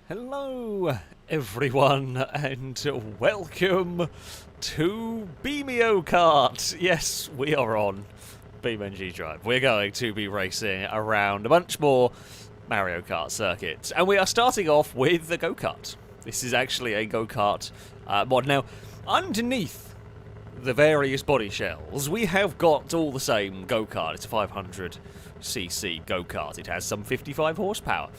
Hello everyone and welcome to BeamNG Kart. Yes, we are on BeamNG Drive. We're going to be racing around a bunch more Mario Kart circuits, and we are starting off with the Go-kart. This is actually a Go-kart mod. Now, underneath the various body shells, we have got all the same Go-kart. It's a 500cc Go-kart. It has some 55 horsepower.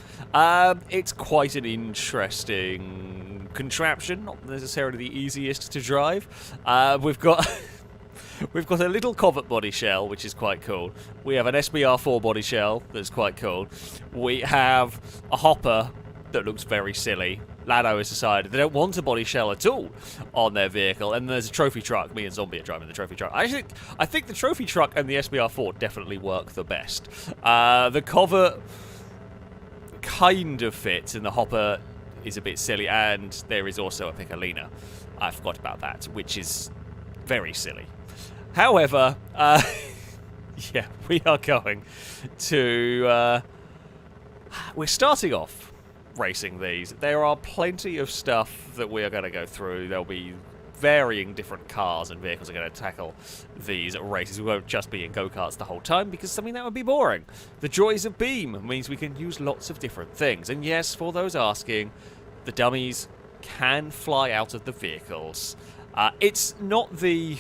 It's quite an interesting contraption, not necessarily the easiest to drive. We've got we've got a little covert body shell, which is quite cool. We have an SBR4 body shell that's quite cool. We have a hopper that looks very silly. Lado has decided they don't want a body shell at all on their vehicle, and there's a trophy truck. Me and Zombie are driving the trophy truck. I think the trophy truck and the SBR4 definitely work the best. The covert kind of fits, and the hopper is a bit silly, and there is also a Piccolina. I forgot about that, which is very silly. However, yeah, we are going to... we're starting off racing these. There are plenty of stuff that we are going to go through. There'll be varying different cars and vehicles are going to tackle these races. We won't just be in go-karts the whole time, because something that would be boring. The joys of Beam means we can use lots of different things. And yes, for those asking, the dummies can fly out of the vehicles. It's not the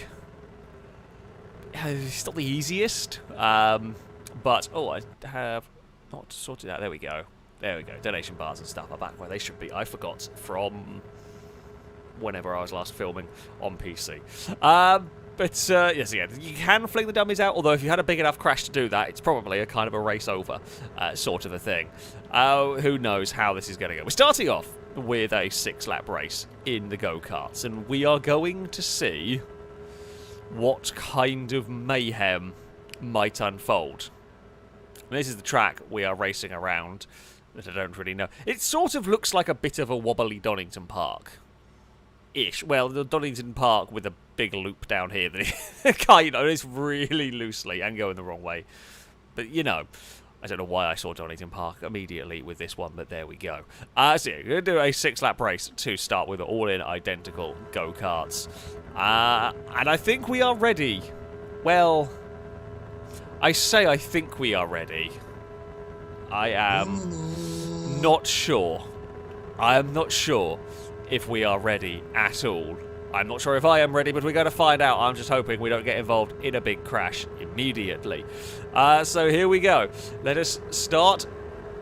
easiest, but oh, I have not sorted out. There we go. There we go. Donation bars and stuff are back where they should be. I forgot from whenever I was last filming on PC. Yes, again, you can fling the dummies out, although if you had a big enough crash to do that, it's probably a kind of a race over sort of a thing. Who knows how this is going to go. We're starting off with a 6-lap race in the go-karts, and we are going to see what kind of mayhem might unfold. And this is the track we are racing around that I don't really know. It sort of looks like a bit of a wobbly Donington Park-ish. Well, the Donington Park with a big loop down here that kind of is really loosely and going the wrong way. But, you know, I don't know why I saw Donington Park immediately with this one, but there we go. So yeah, we're going to do a 6-lap race to start with, all in identical go-karts. And I think we are ready. Well, I say I think we are ready. I am not sure. I am not sure if we are ready at all. I'm not sure if I am ready, but we're going to find out. I'm just hoping we don't get involved in a big crash immediately. So here we go. Let us start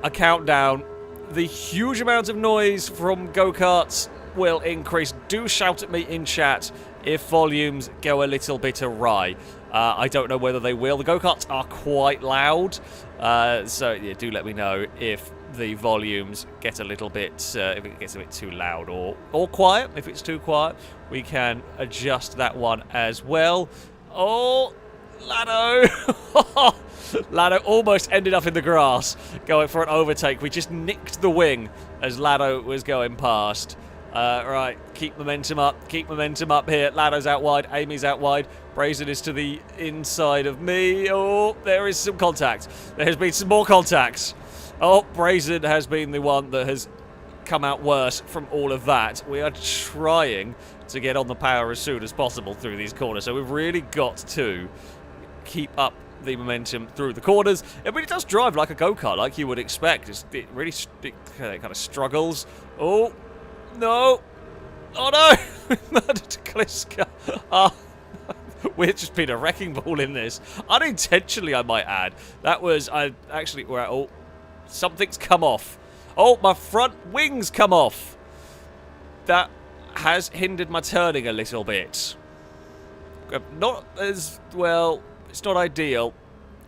a countdown. The huge amount of noise from go-karts will increase. Do shout at me in chat if volumes go a little bit awry. I don't know whether they will. The go-karts are quite loud, so yeah, do let me know if the volumes get a little bit, if it gets a bit too loud or quiet. If it's too quiet, we can adjust that one as well. Oh, Lado! Lado almost ended up in the grass going for an overtake. We just nicked the wing as Lado was going past. Right, keep momentum up here. Lado's out wide, Amy's out wide. Brazen is to the inside of me. Oh, there is some contact. There has been some more contacts. Oh, Brazen has been the one that has come out worse from all of that. We are trying to get on the power as soon as possible through these corners, so we've really got to keep up the momentum through the corners. I mean, it does drive like a go-kart, like you would expect. It really kind of struggles. Oh, no. Oh, no. Murdered Kliska. We've just been a wrecking ball in this. Unintentionally, I might add. That was... oh, something's come off. Oh, my front wings come off. That has hindered my turning a little bit. Not as... well, it's not ideal.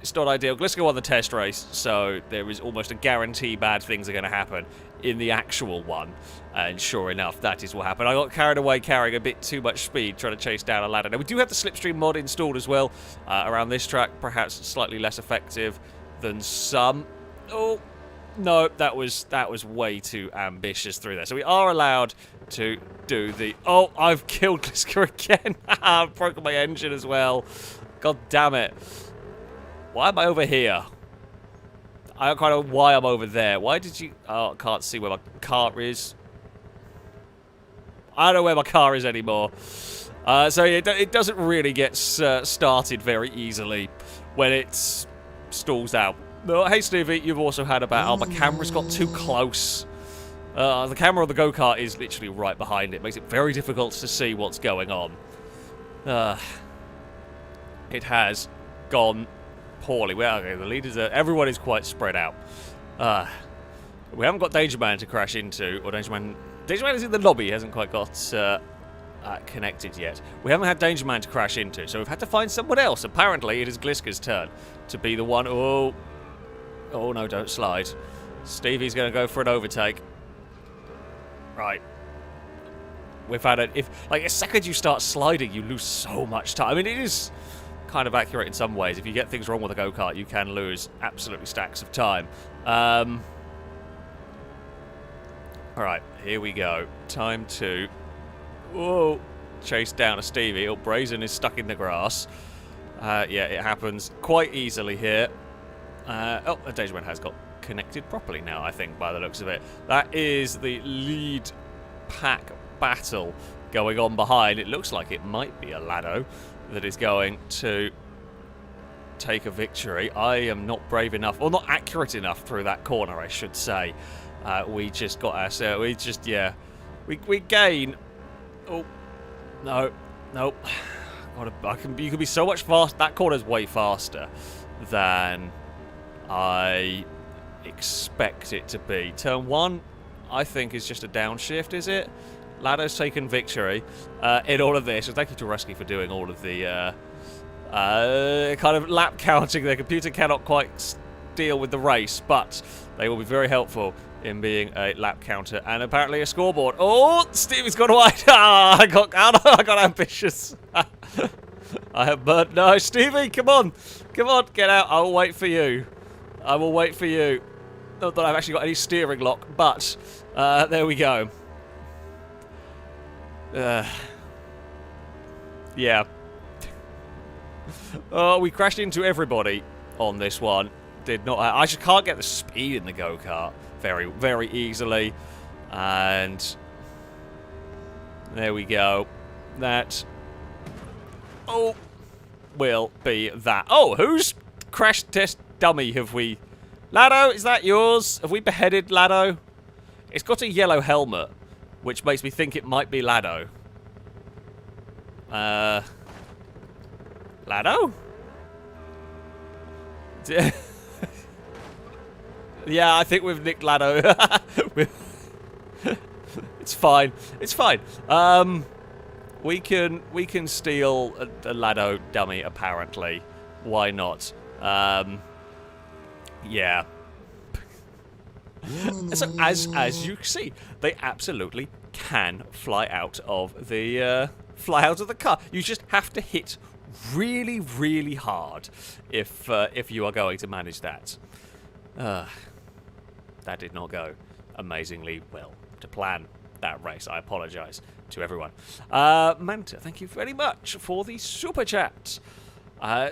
It's not ideal. Gliska won the test race, so there is almost a guarantee bad things are going to happen in the actual one. And sure enough, that is what happened. I got carried away carrying a bit too much speed trying to chase down a ladder. Now, we do have the Slipstream mod installed as well around this track, perhaps slightly less effective than some. Oh, no, that was way too ambitious through there. So we are allowed to do the... oh, I've killed Gliska again. I've broken my engine as well. God damn it. Why am I over here? I don't quite know why I'm over there. Why did you... Oh, I can't see where my car is. I don't know where my car is anymore. So it doesn't really get started very easily when it stalls out. No, hey, Stevie, you've also had about... Oh, my camera's got too close. The camera on the go-kart is literally right behind it. Makes it very difficult to see what's going on. It has gone poorly. Well, okay, the leaders are... Everyone is quite spread out. We haven't got Danger Man to crash into, or Danger Man is in the lobby. He hasn't quite got connected yet. We haven't had Danger Man to crash into, so we've had to find someone else. Apparently, it is Gliska's turn to be the one. Oh no, don't slide. Stevie's going to go for an overtake. Right. We've had it. If like a second you start sliding, you lose so much time. I mean, it is kind of accurate in some ways. If you get things wrong with a go-kart, you can lose absolutely stacks of time. All right, here we go. Time to chase down a Stevie. Oh, Brazen is stuck in the grass. Yeah, it happens quite easily here. The Danger Man has got connected properly now, I think, by the looks of it. That is the lead pack battle going on behind. It looks like it might be a Lado that is going to take a victory. I am not brave enough, or not accurate enough through that corner, I should say. We just got ourselves... We gain... Oh, no. Nope. You can be so much fast. That corner's way faster than I expect it to be. Turn 1, I think, is just a downshift, is it? Lado's taken victory in all of this. So thank you to Rusky for doing all of the kind of lap counting. Their computer cannot quite deal with the race, but they will be very helpful in being a lap counter and apparently a scoreboard. Oh, Stevie's gone wide. I got ambitious. I have burnt. No, Stevie, come on, get out. I will wait for you. Not that I've actually got any steering lock, but there we go. Yeah. Oh, we crashed into everybody on this one. Did not. I just can't get the speed in the go-kart very, very easily. And there we go. That will be that. Oh, whose crash test dummy have we? Lado, is that yours? Have we beheaded Lado? It's got a yellow helmet, which makes me think it might be Lado. Lado? Yeah, I think we've nicked Lado. It's fine. It's fine. We can steal a Lado dummy, apparently. Why not? Yeah. So as you see, they absolutely can fly out of the car. You just have to hit really, really hard if you are going to manage that. That did not go amazingly well to plan that race. I apologise to everyone. Manta, thank you very much for the super chat.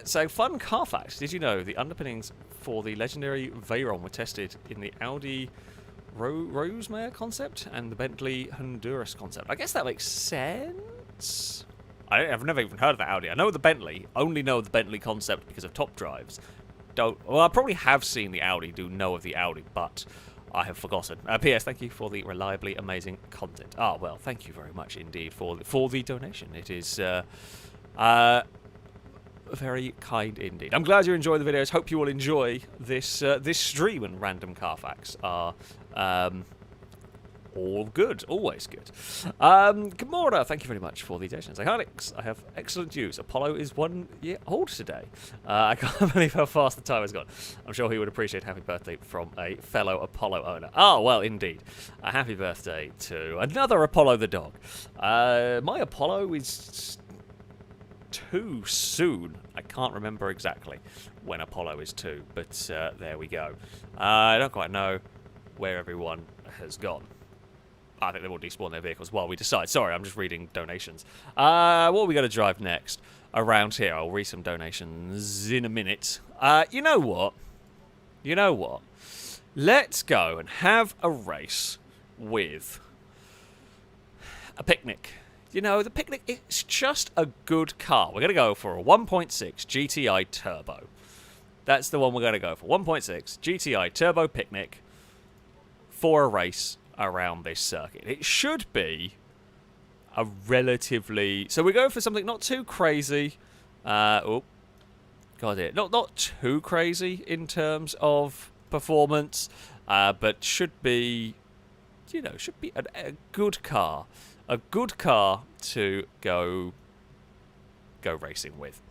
So, fun car fact. Did you know the underpinnings for the legendary Veyron were tested in the Audi Rosemare concept and the Bentley Honduras concept? I guess that makes sense. I've never even heard of the Audi. I know the Bentley. Only know the Bentley concept because of top drives. Well, I probably have seen the Audi, do know of the Audi, but I have forgotten. P.S. Thank you for the reliably amazing content. Ah, well, thank you very much indeed for the donation. It is very kind indeed. I'm glad you enjoy the videos. Hope you will enjoy this this stream, and random car facts are all good, always good. Gamora, thank you very much for the donations. Alex, I have excellent news. Apollo is 1 year old today. I can't believe how fast the time has gone. I'm sure he would appreciate happy birthday from a fellow Apollo owner. Oh, well, indeed. A happy birthday to another Apollo the dog. My Apollo is 2 soon. I can't remember exactly when Apollo is 2, but there we go. I don't quite know where everyone has gone. I think they will despawn their vehicles while we decide. Sorry, I'm just reading donations. What are we going to drive next around here? I'll read some donations in a minute. You know what? You know what? Let's go and have a race with a picnic. You know, the picnic, it's just a good car. We're going to go for a 1.6 GTI Turbo. That's the one we're going to go for. 1.6 GTI Turbo Picnic for a race around this circuit. It should be a relatively... So we go for something not too crazy. Not too crazy in terms of performance, but should be, you know, a good car. A good car to go racing with.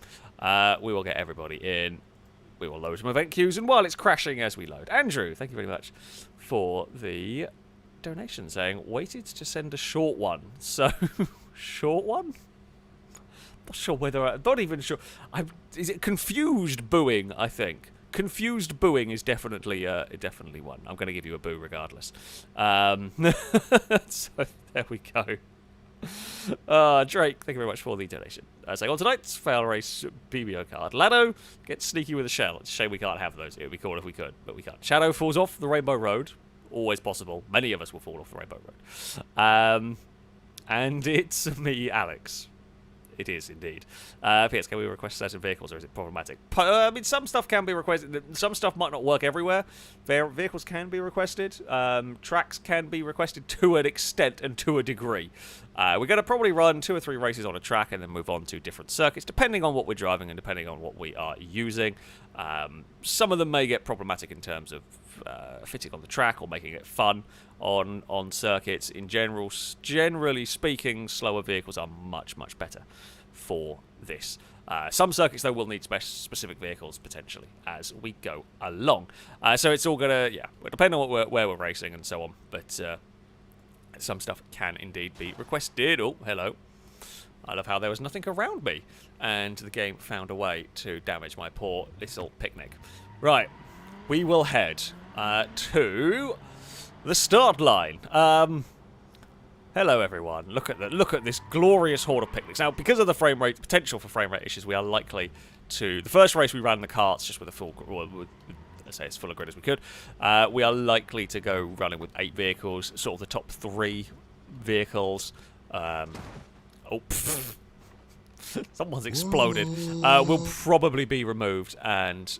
We will get everybody in. We will load some event queues, and while it's crashing as we load, Andrew, thank you very much for the donation, saying waited to send a short one. So, short one? Not sure whether not even sure. Is it confused booing? I think confused booing is definitely one. I'm going to give you a boo regardless. So there we go. Drake, thank you very much for the donation. Saying on tonight's FailRace BBO card, Lado gets sneaky with a shell. It's a shame we can't have those. It would be cool if we could, but we can't. Shadow falls off the Rainbow Road. Always possible. Many of us will fall off the Rainbow Road. And it's me, Alex. It is indeed. P.S. Can we request certain vehicles, or is it problematic? I mean, some stuff can be requested. Some stuff might not work everywhere. Vehicles can be requested. Tracks can be requested to an extent and to a degree. We're going to probably run 2 or 3 races on a track and then move on to different circuits, depending on what we're driving and depending on what we are using. Some of them may get problematic in terms of fitting on the track or making it fun on circuits. In general, generally speaking, slower vehicles are much, much better for this. Some circuits, though, will need specific vehicles, potentially, as we go along. So it's all going to, depend on where we're racing and so on. But some stuff can indeed be requested. Oh, hello. I love how there was nothing around me, and the game found a way to damage my poor little picnic. Right, we will head to the start line. Hello, everyone. Look at this glorious horde of picnics. Now, because of the potential for frame rate issues, we are likely to... The first race we ran the karts just with a full... Let's say as full a grid as we could. We are likely to go running with 8 vehicles, sort of the top 3 vehicles. Someone's exploded. Will probably be removed, and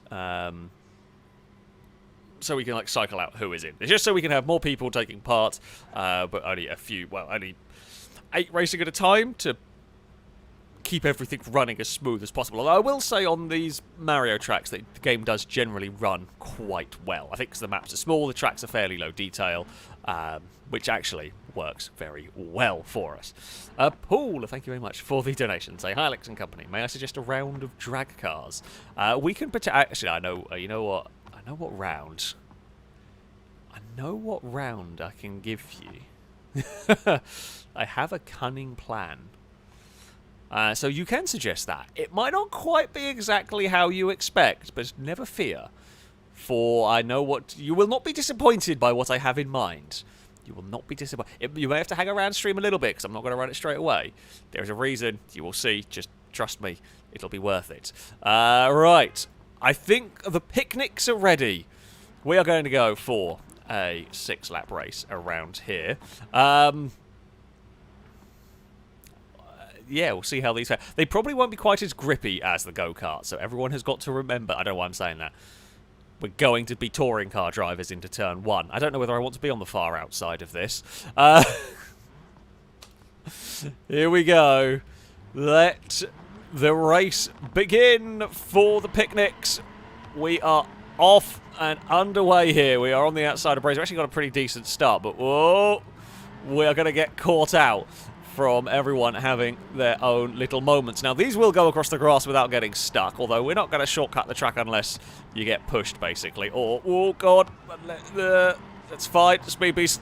so we can like cycle out who is in. It's just so we can have more people taking part, but only only 8 racing at a time to keep everything running as smooth as possible. Although I will say on these Mario tracks that the game does generally run quite well. I think because the maps are small, the tracks are fairly low detail, which actually works very well for us. Paul, thank you very much for the donation. Say, hi Alex and company. May I suggest a round of drag cars? We can actually, I know. You know what? I know what round. I know what round I can give you. I have a cunning plan. So you can suggest that. It might not quite be exactly how you expect, but never fear. For I know what... You will not be disappointed by what I have in mind. You will not be disappointed. You may have to hang around stream a little bit, because I'm not going to run it straight away. There is a reason. You will see. Just trust me. It'll be worth it. Right. I think the picnics are ready. We are going to go for a 6-lap race around here. Yeah, we'll see how these... They probably won't be quite as grippy as the go-kart, so everyone has got to remember... I don't know why I'm saying that. We're going to be touring car drivers into turn 1. I don't know whether I want to be on the far outside of this. Here we go. Let the race begin for the picnics. We are off and underway here. We are on the outside of Braze. We've actually got a pretty decent start, but whoa, we are going to get caught out from everyone having their own little moments. Now, these will go across the grass without getting stuck, although we're not going to shortcut the track unless you get pushed, basically. Or, oh, God, that's fine. Speed Beast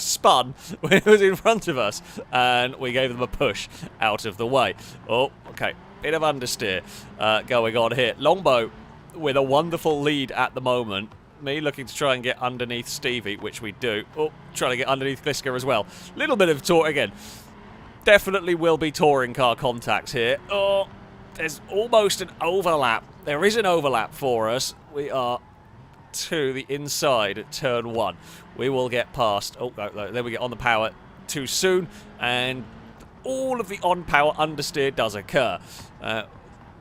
spun when it was in front of us, and we gave them a push out of the way. Oh, okay, bit of understeer going on here. Longbow with a wonderful lead at the moment. Me looking to try and get underneath Stevie, which we do. Oh, trying to get underneath Gliska as well. Little bit of tour again. Definitely will be touring car contacts here. Oh, there's almost an overlap. There is an overlap for us. We are to the inside at turn 1. We will get past... Oh, no, there we get on the power too soon, and all of the on-power understeer does occur.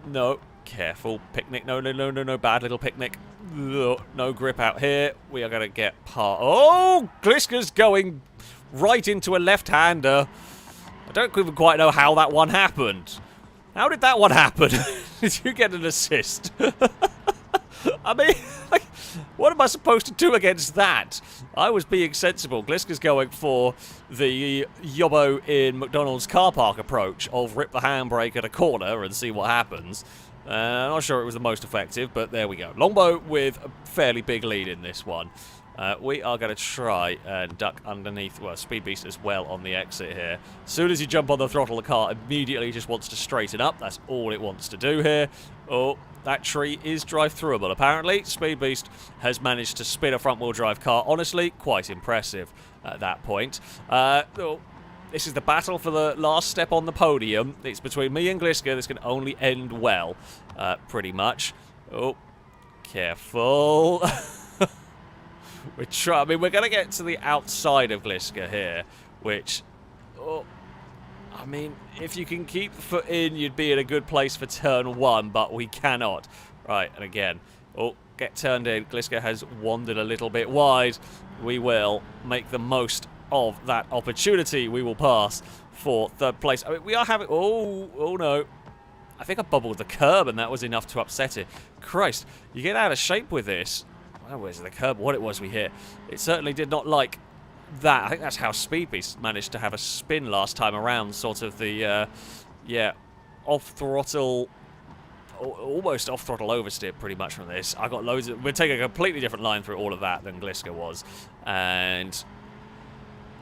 No, careful. Picnic. No, bad little picnic. No grip out here. We are going to get past... Oh, Gliska's going right into a left-hander. I don't even quite know how that one happened. How did that one happen? Did you get an assist? I mean, like, what am I supposed to do against that? I was being sensible. Gliska's going for the Yobbo in McDonald's car park approach of rip the handbrake at a corner and see what happens. I'm not sure it was the most effective, but there we go. Longbow with a fairly big lead in this one. We are going to try and duck underneath, well, Speed Beast as well on the exit here. As soon as you jump on the throttle, the car immediately just wants to straighten up. That's all it wants to do here. Oh, that tree is drive-throughable, apparently. Speed Beast has managed to spin a front-wheel drive car. Honestly, quite impressive at that point. This is the battle for the last step on the podium. It's between me and Gliska. This can only end well, pretty much. Oh, careful. I mean, we're going to get to the outside of Gliska here, which... Oh, I mean, if you can keep the foot in, you'd be in a good place for turn 1, but we cannot. Right, and again, oh, get turned in. Gliska has wandered a little bit wide. We will make the most of that opportunity. We will pass for third place. I mean, we are having... Oh no. I think I bubbled the curb, and that was enough to upset it. Christ, you get out of shape with this. Well, where's the curb? What it was we hit. It certainly did not like that. I think that's how Speed Beast managed to have a spin last time around. Sort of the, off-throttle... Almost off-throttle oversteer pretty much from this. I got loads of... We're taking a completely different line through all of that than Gliska was. And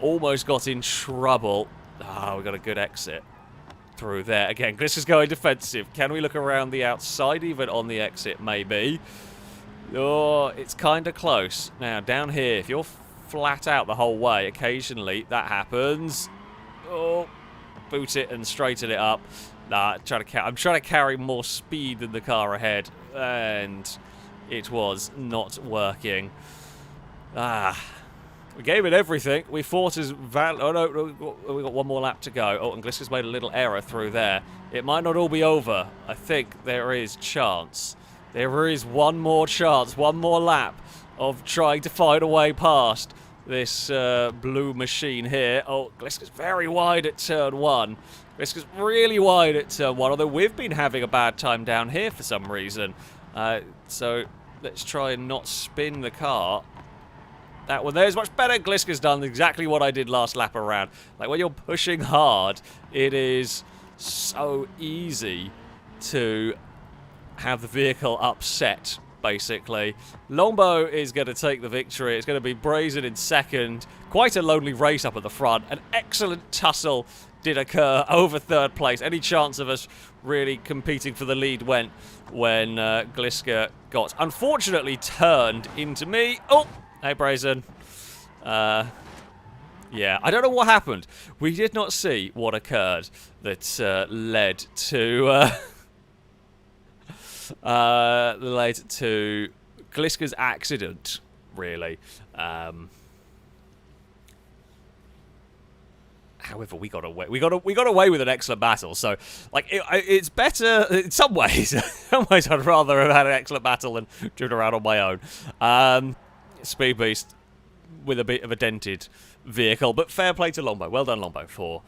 almost got in trouble. Ah, we got a good exit through there. Again, Gliska's going defensive. Can we look around the outside even on the exit? Maybe. Oh, it's kind of close. Now, down here, if you're flat out the whole way, occasionally that happens. Oh, boot it and straighten it up. Nah, I'm trying to carry more speed than the car ahead, and it was not working. We gave it everything. We fought as Oh no, we got one more lap to go. Oh, and Gliska's made a little error through there. It might not all be over. I think there is chance. There is one more chance, one more lap of trying to find a way past this blue machine here. Oh, Gliska's very wide at turn 1. Gliska's really wide at turn 1, although we've been having a bad time down here for some reason. So let's try and not spin the car. That one there is much better. Gliska's done exactly what I did last lap around. Like, when you're pushing hard, it is so easy to have the vehicle upset, basically. Longbow is going to take the victory. It's going to be Brazen in second. Quite a lonely race up at the front. An excellent tussle did occur over third place. Any chance of us really competing for the lead went when Gliska got, unfortunately, turned into me. Oh, hey, Brazen. Yeah, I don't know what happened. We did not see what occurred that led to... led to Gliska's accident, really. However, we got away. We got away with an excellent battle. So, like, it's better in some ways. In some ways, I'd rather have had an excellent battle than driven around on my own. Speed Beast with a bit of a dented vehicle, but fair play to Longbow. Well done, Longbow, for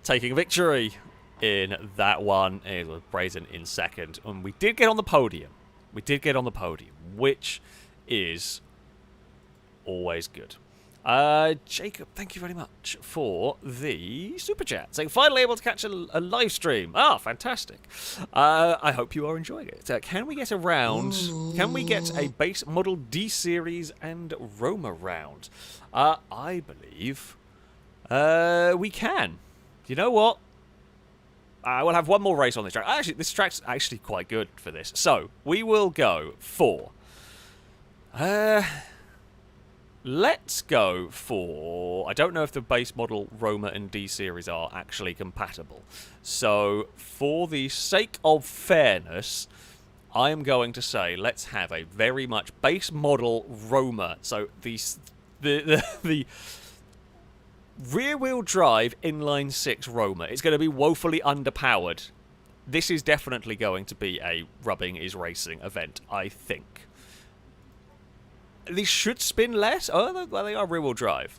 taking victory in that one. It was Brazen in second, and we did get on the podium. We did get on the podium, which is always good. Jacob, thank you very much for the super chat, saying finally able to catch a live stream. Ah, fantastic. I hope you are enjoying it. Can we get a round? Can we get a base model D series and Roma round? I believe we can. You know what? We'll have one more race on this track. Actually, this track's actually quite good for this. So, we will go for... let's go for... I don't know if the base model Roma and D-Series are actually compatible. So, for the sake of fairness, I am going to say let's have a very much base model Roma. So the rear-wheel drive inline 6 Roma is going to be woefully underpowered. This is definitely going to be a rubbing is racing event, I think. These should spin less. Oh, well, they are rear-wheel drive.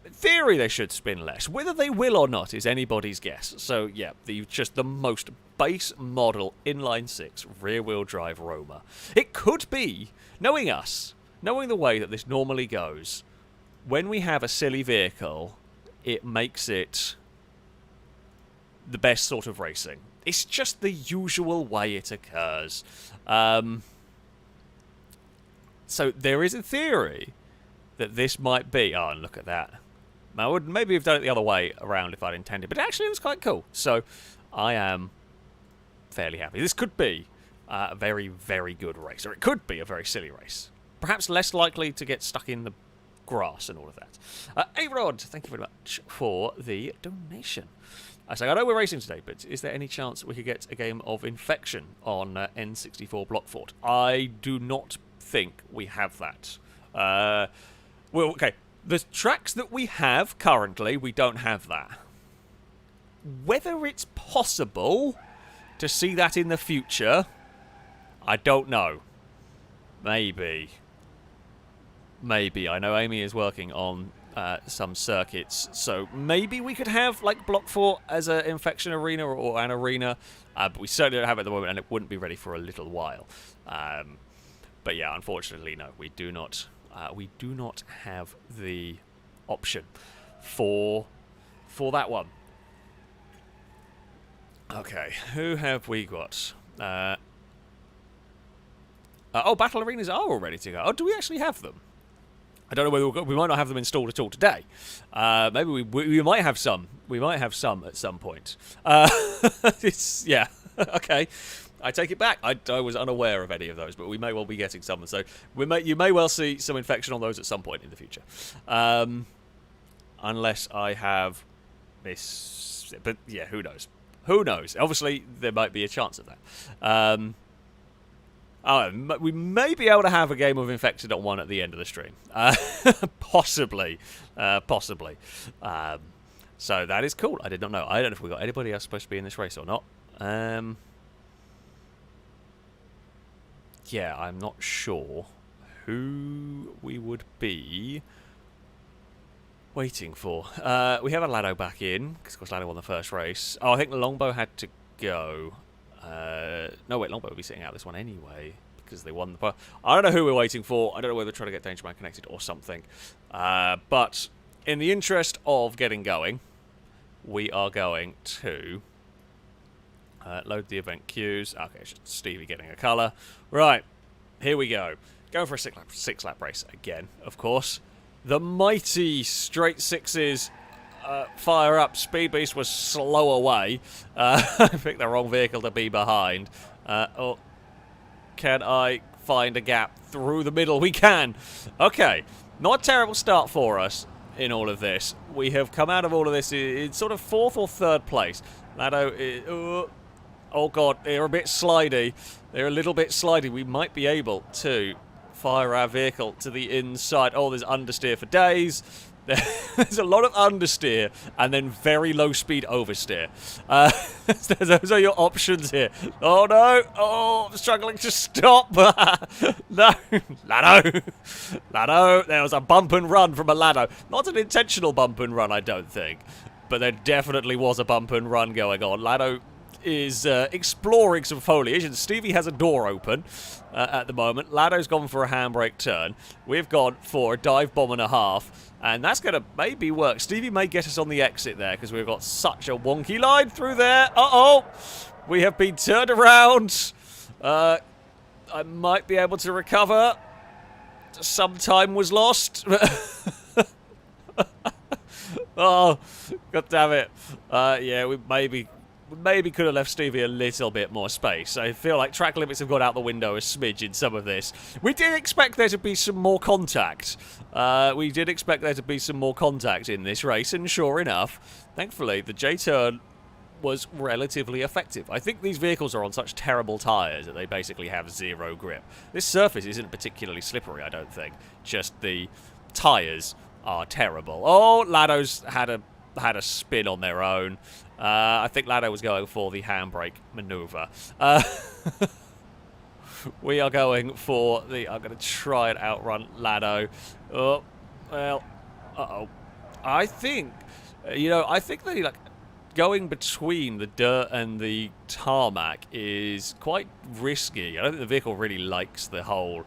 In theory, they should spin less. Whether they will or not is anybody's guess. So, yeah, just the most base model inline 6 rear-wheel drive Roma. It could be, knowing us, knowing the way that this normally goes, when we have a silly vehicle, it makes it the best sort of racing. It's just the usual way it occurs. So there is a theory that this might be... Oh, and look at that. I would maybe have done it the other way around if I'd intended, but actually it was quite cool. So I am fairly happy. This could be a very, very good race, or it could be a very silly race. Perhaps less likely to get stuck in the grass and all of that. A-Rod, thank you very much for the donation. I say, I know we're racing today, but is there any chance we could get a game of Infection on N64 Block Fort? I do not think we have that. Well, okay. The tracks that we have currently, we don't have that. Whether it's possible to see that in the future, I don't know. Maybe. Maybe. I know Amy is working on some circuits, so maybe we could have like Block 4 as an Infection arena or an arena, but we certainly don't have it at the moment, and it wouldn't be ready for a little while. But yeah, unfortunately, no, we do not. We do not have the option for that one. Okay, who have we got? Oh, battle arenas are all ready to go. Oh, do we actually have them? I don't know whether we might not have them installed at all today. Maybe we might have some. We might have some at some point. Yeah. Okay. I take it back. I was unaware of any of those, but we may well be getting some. So you may well see some Infection on those at some point in the future, unless I have this. But yeah, who knows? Who knows? Obviously, there might be a chance of that. We may be able to have a game of Infected on one at the end of the stream. Possibly. Possibly. So that is cool. I did not know. I don't know if we got anybody else supposed to be in this race or not. Yeah, I'm not sure who we would be waiting for. We have a Lado back in, because of course Lado won the first race. Oh, I think Longbow had to go. No, wait, Longbow would be sitting out this one anyway, because they won the... I don't know who we're waiting for. I don't know whether they're trying to get Danger Man connected or something. But in the interest of getting going, we are going to... load the event queues. Okay, it's just Stevie getting a colour. Right, here we go. Going for a six-lap race again, of course. The mighty straight sixes fire up. Speed Beast was slow away. I picked the wrong vehicle to be behind. Oh, can I find a gap through the middle? We can. Okay, not a terrible start for us in all of this. We have come out of all of this in sort of 4th or 3rd place. Lado is... Oh god, they're a bit slidey. They're a little bit slidey. We might be able to fire our vehicle to the inside. Oh, there's understeer for days. There's a lot of understeer and then very low speed oversteer. Those are your options here. Oh no! Oh, I'm struggling to stop. No, Lado, Lado. There was a bump and run from a Lado. Not an intentional bump and run, I don't think, but there definitely was a bump and run going on. Lado is exploring some foliage, and Stevie has a door open at the moment. Lado's gone for a handbrake turn. We've gone for a dive bomb and a half, and that's going to maybe work. Stevie may get us on the exit there, because we've got such a wonky line through there. Uh-oh! We have been turned around. I might be able to recover. Some time was lost. Oh, god damn it. Yeah, we maybe could have left Stevie a little bit more space. I feel like track limits have gone out the window a smidge in some of this. We did expect there to be some more contact. We did expect there to be some more contact in this race, and sure enough, thankfully, the J-turn was relatively effective. I think these vehicles are on such terrible tyres that they basically have zero grip. This surface isn't particularly slippery, I don't think. Just the tyres are terrible. Oh, Lado's had a spin on their own. I think Lado was going for the handbrake manoeuvre. We are going for the... I'm going to try and outrun Lado. Oh, well, uh-oh. I think, I think that, like, going between the dirt and the tarmac is quite risky. I don't think the vehicle really likes the whole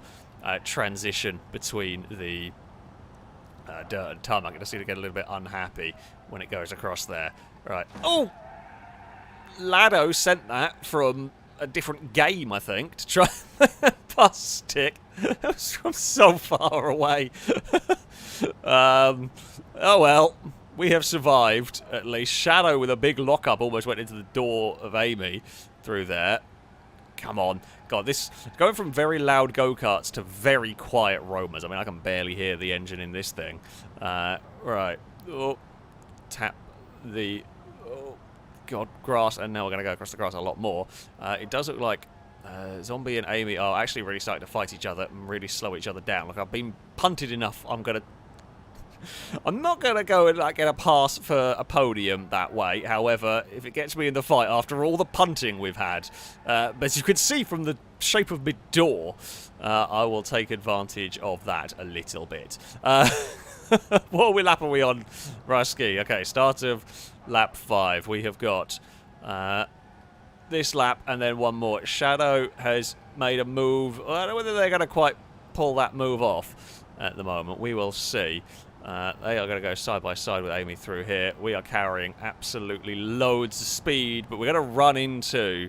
transition between the dirt and tarmac. I just seem to get a little bit unhappy when it goes across there. Right. Oh! Lado sent that from a different game, I think, to try pass stick. That was from so far away. Oh well, we have survived, at least. Shadow with a big lockup almost went into the door of Amy through there. Come on. God, this... Going from very loud go-karts to very quiet Romas. I mean, I can barely hear the engine in this thing. Right. Oh, tap the... Oh, God, grass. And now we're going to go across the grass a lot more. It does look like Zombie and Amy are actually really starting to fight each other and really slow each other down. Like, I've been punted enough. I'm not going to go and like, get a pass for a podium that way. However, if it gets me in the fight after all the punting we've had, but as you can see from the shape of my door, I will take advantage of that a little bit. What lap are we on, Rusky? Okay, start of lap 5. We have got this lap and then one more. Shadow has made a move. I don't know whether they're going to quite pull that move off at the moment. We will see. They are going to go side by side with Amy through here. We are carrying absolutely loads of speed, but we're going to run into,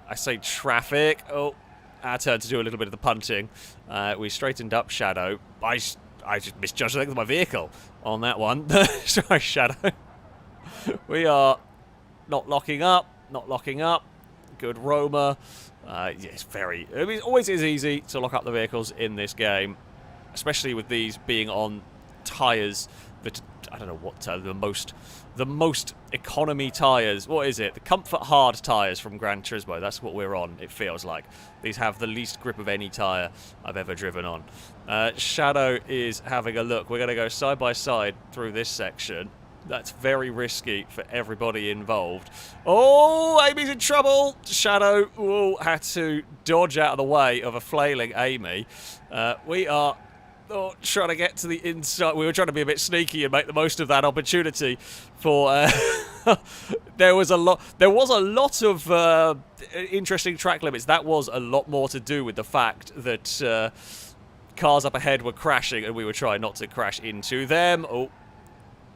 I say, traffic. Oh, our turn to do a little bit of the punting. We straightened up Shadow. I just misjudged the length of my vehicle on that one. Sorry, Shadow. We are not locking up. Not locking up. Good Roma. Yes, very... I mean, it always is easy to lock up the vehicles in this game, especially with these being on tyres that... I don't know what the most economy tyres. What is it? The comfort hard tyres from Gran Turismo. That's what we're on, it feels like. These have the least grip of any tyre I've ever driven on. Shadow is having a look. We're going to go side by side through this section. That's very risky for everybody involved. Oh, Amy's in trouble. Shadow had to dodge out of the way of a flailing Amy. We are trying to get to the inside. We were trying to be a bit sneaky and make the most of that opportunity. For there was a lot of interesting track limits. That was a lot more to do with the fact that cars up ahead were crashing, and we were trying not to crash into them. Oh.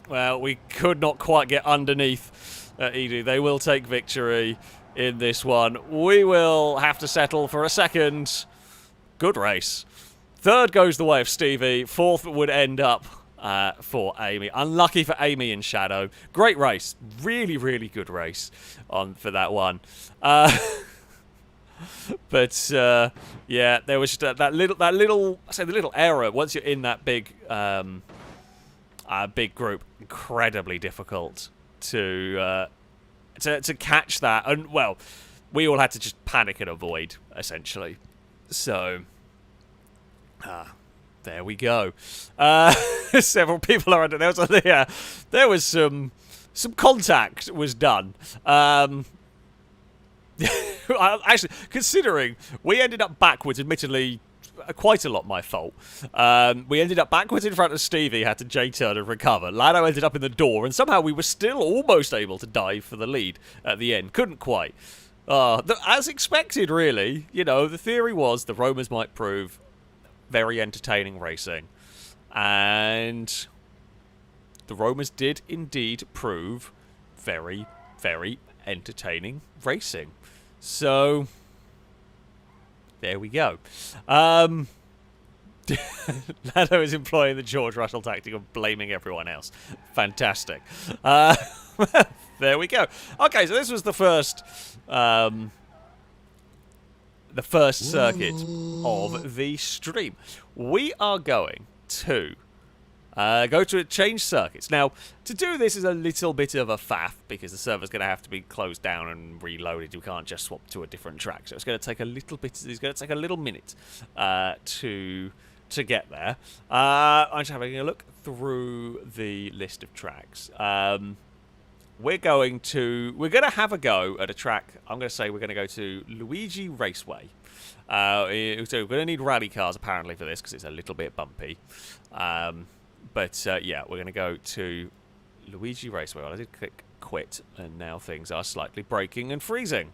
Well, we could not quite get underneath Edu. They will take victory in this one. We will have to settle for a second. Good race. Third goes the way of Stevie. Fourth would end up for Amy. Unlucky for Amy and Shadow. Great race. Really, really good race for that one. But yeah, there was just that little I say the little error once you're in that big big group. Incredibly difficult to catch that, and well, we all had to just panic and avoid essentially. So there we go. Several people are under there. There was some contact was done. Actually, considering we ended up backwards, admittedly. Quite a lot my fault. We ended up backwards in front of Stevie, had to J-turn and recover. Lado ended up in the door, and somehow we were still almost able to dive for the lead at the end. Couldn't quite. As expected, really. You know, the theory was the Romas might prove very entertaining racing. And the Romas did indeed prove very, very entertaining racing. So... there we go. Lando is employing the George Russell tactic of blaming everyone else. Fantastic. There we go. Okay, so this was the first circuit of the stream. We are going to Go to change circuits. Now, to do this is a little bit of a faff because the server's going to have to be closed down and reloaded. You can't just swap to a different track. So it's going to take a little bit. It's going to take a little minute to get there. I'm just having a look through the list of tracks. We're going to have a go at a track. I'm going to say we're going to go to Luigi Raceway. So we're going to need rally cars apparently for this because it's a little bit bumpy. But yeah, we're going to go to Luigi Raceway. Well, I did click quit, and now things are slightly breaking and freezing.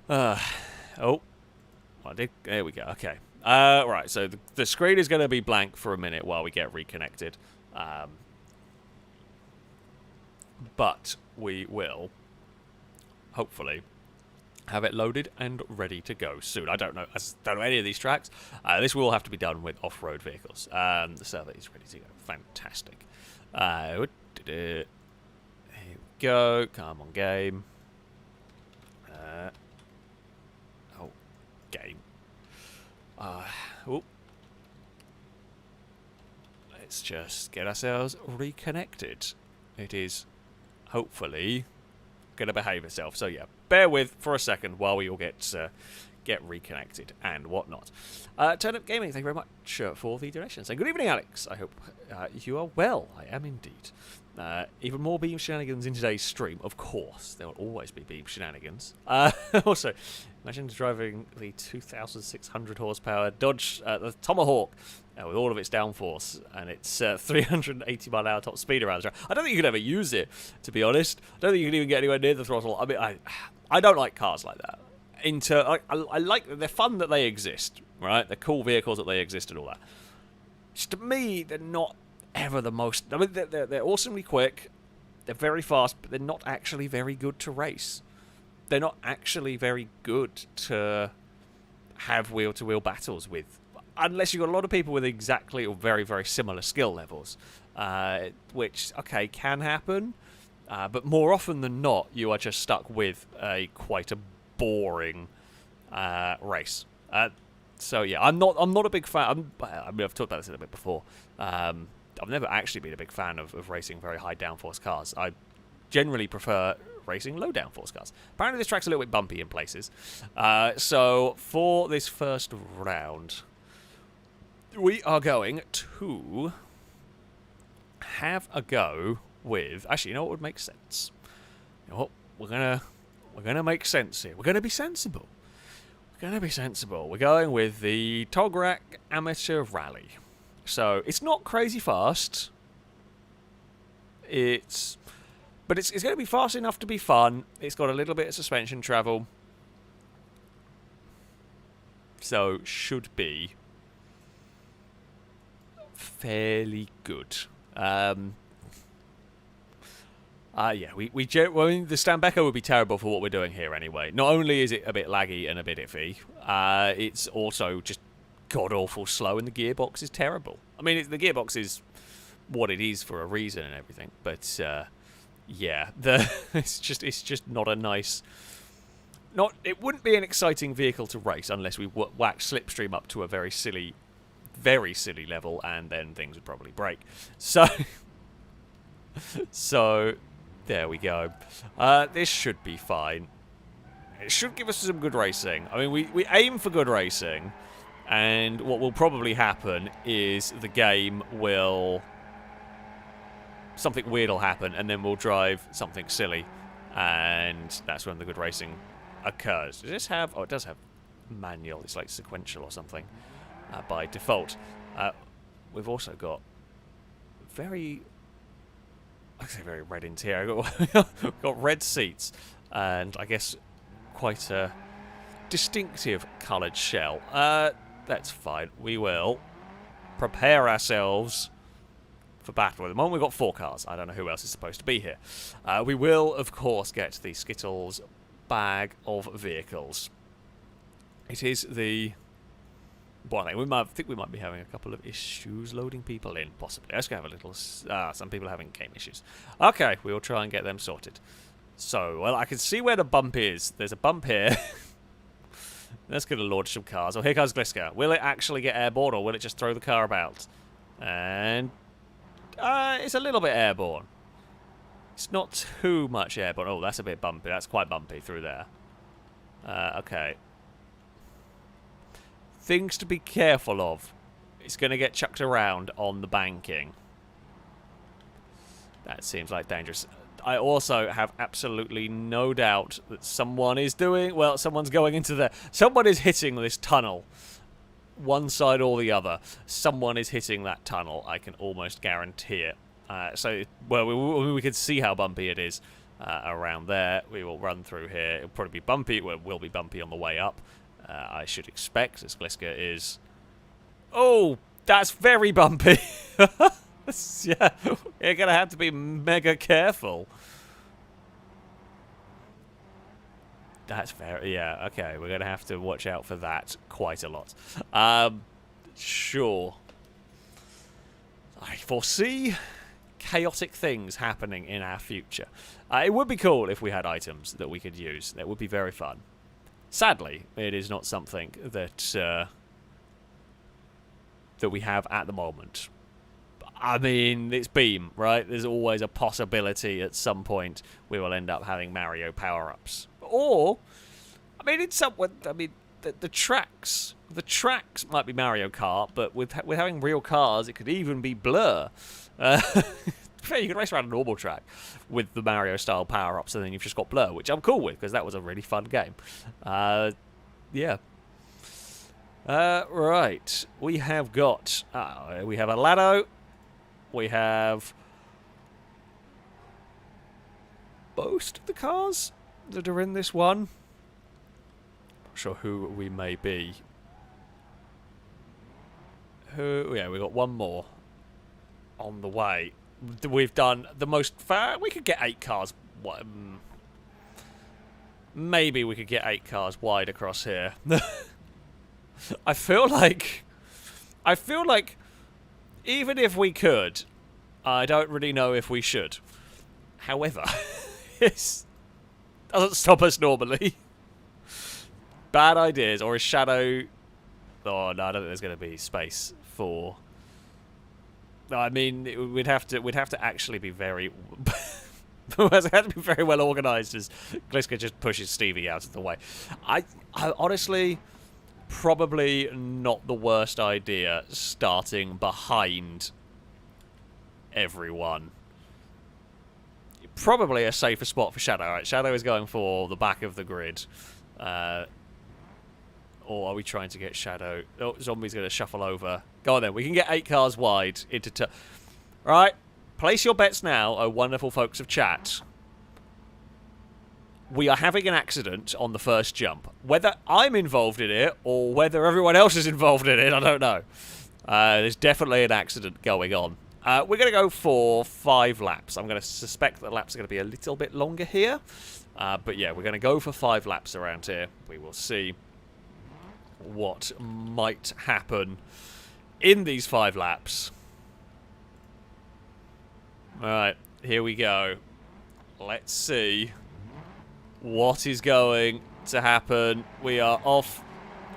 Oh, I did. There we go. Okay. Right. So the screen is going to be blank for a minute while we get reconnected. But we will hopefully have it loaded and ready to go soon. I don't know any of these tracks. This will have to be done with off-road vehicles. The server is ready to go. Fantastic. Here we go. Come on, game. Game. Let's just get ourselves reconnected. It is hopefully going to behave itself. So yeah, bear with for a second while we all get reconnected and whatnot. Turn Up Gaming, thank you very much for the donations. And good evening, Alex. I hope you are well. I am indeed. Even more Beam shenanigans in today's stream. Of course, there will always be Beam shenanigans. Also, imagine driving the 2,600 horsepower Dodge, the Tomahawk, with all of its downforce and its 380 mile an hour top speed around the track. I don't think you could ever use it, to be honest. I don't think you can even get anywhere near the throttle. I mean, I don't like cars like that. I like, they're fun that they exist, right? They're cool vehicles that they exist and all that. Just to me, they're not ever the most. I mean, they're awesomely quick. They're very fast, but they're not actually very good to race. They're not actually very good to have wheel-to-wheel battles with, unless you've got a lot of people with exactly or very, very similar skill levels, which, okay, can happen, but more often than not, you are just stuck with quite a boring race. So yeah, I'm not a big fan. I mean, I've talked about this a little bit before. I've never actually been a big fan of racing very high downforce cars. I generally prefer racing low downforce cars. Apparently this track's a little bit bumpy in places. So for this first round, we are going to have a go with. Actually, you know what would make sense? You know what? We're gonna make sense here. We're gonna be sensible. We're going with the Togra Amateur Rally. So it's not crazy fast. But it's going to be fast enough to be fun. It's got a little bit of suspension travel. So should be fairly good. Yeah, I mean, the Stambecker would be terrible for what we're doing here anyway. Not only is it a bit laggy and a bit iffy, it's also just god-awful slow, and the gearbox is terrible. I mean, the gearbox is what it is for a reason and everything, but yeah, it's just not a nice. It wouldn't be an exciting vehicle to race unless we whack Slipstream up to a very silly level, and then things would probably break. So there we go. This should be fine. It should give us some good racing. I mean, we aim for good racing, and what will probably happen is the game will. Something weird will happen, and then we'll drive something silly, and that's when the good racing occurs. Does this have. Oh, it does have manual. It's like sequential or something by default. We've also got very red interior. We've got red seats, and I guess quite a distinctive coloured shell. That's fine. We will prepare ourselves for battle. At the moment, we've got 4 cars. I don't know who else is supposed to be here. We will, of course, get the Skittles bag of vehicles. It is the. Well, I think we might be having a couple of issues loading people in, possibly. Let's go have a little. Some people are having game issues. Okay, we'll try and get them sorted. So, well, I can see where the bump is. There's a bump here. Let's go to launch some cars. Oh, here comes Gliska. Will it actually get airborne, or will it just throw the car about? And it's a little bit airborne. It's not too much airborne. Oh, that's a bit bumpy. That's quite bumpy through there. Okay. Things to be careful of. It's going to get chucked around on the banking. That seems like dangerous. I also have absolutely no doubt that someone is doing... Well, someone's going into there. Someone is hitting this tunnel. One side or the other. Someone is hitting that tunnel. I can almost guarantee it. Well, we can see how bumpy it is around there. We will run through here. It'll probably be bumpy. It will be bumpy on the way up. I should expect, as Gliska is... Oh, that's very bumpy. Yeah, you're going to have to be mega careful. That's very... Yeah, okay. We're going to have to watch out for that quite a lot. Sure. I foresee chaotic things happening in our future. It would be cool if we had items that we could use. That would be very fun. Sadly, it is not something that that we have at the moment. I mean, it's Beam, right? There's always a possibility at some point we will end up having Mario power-ups. Or, I mean, in some way, I mean, the tracks might be Mario Kart, but with having real cars, it could even be Blur. You can race around a normal track with the Mario-style power-ups, and then you've just got Blur, which I'm cool with, because that was a really fun game. Yeah. Right. We have got... we have a Lado. We have... most of the cars that are in this one. Not sure who we may be. Yeah, we've got one more on the way. We've done the most far. We could get 8 cars. Maybe we could get 8 cars wide across here. I feel like even if we could, I don't really know if we should. However, it doesn't stop us normally. Bad ideas, or is Shadow... Oh no, I don't think there's going to be space for... No, I mean, we'd have to actually be very... It has to be very well organised as Gliska just pushes Stevie out of the way. I honestly... Probably not the worst idea starting behind everyone. Probably a safer spot for Shadow. Right? Shadow is going for the back of the grid. Or are we trying to get Shadow? Oh, Zombie's going to shuffle over. Go on then. We can get 8 cars wide into... Right. Place your bets now, oh wonderful folks of chat. We are having an accident on the first jump. Whether I'm involved in it or whether everyone else is involved in it, I don't know. There's definitely an accident going on. We're going to go for 5 laps. I'm going to suspect that laps are going to be a little bit longer here. But yeah, we're going to go for 5 laps around here. We will see what might happen in these 5 laps. Alright, here we go. Let's see what is going to happen. We are off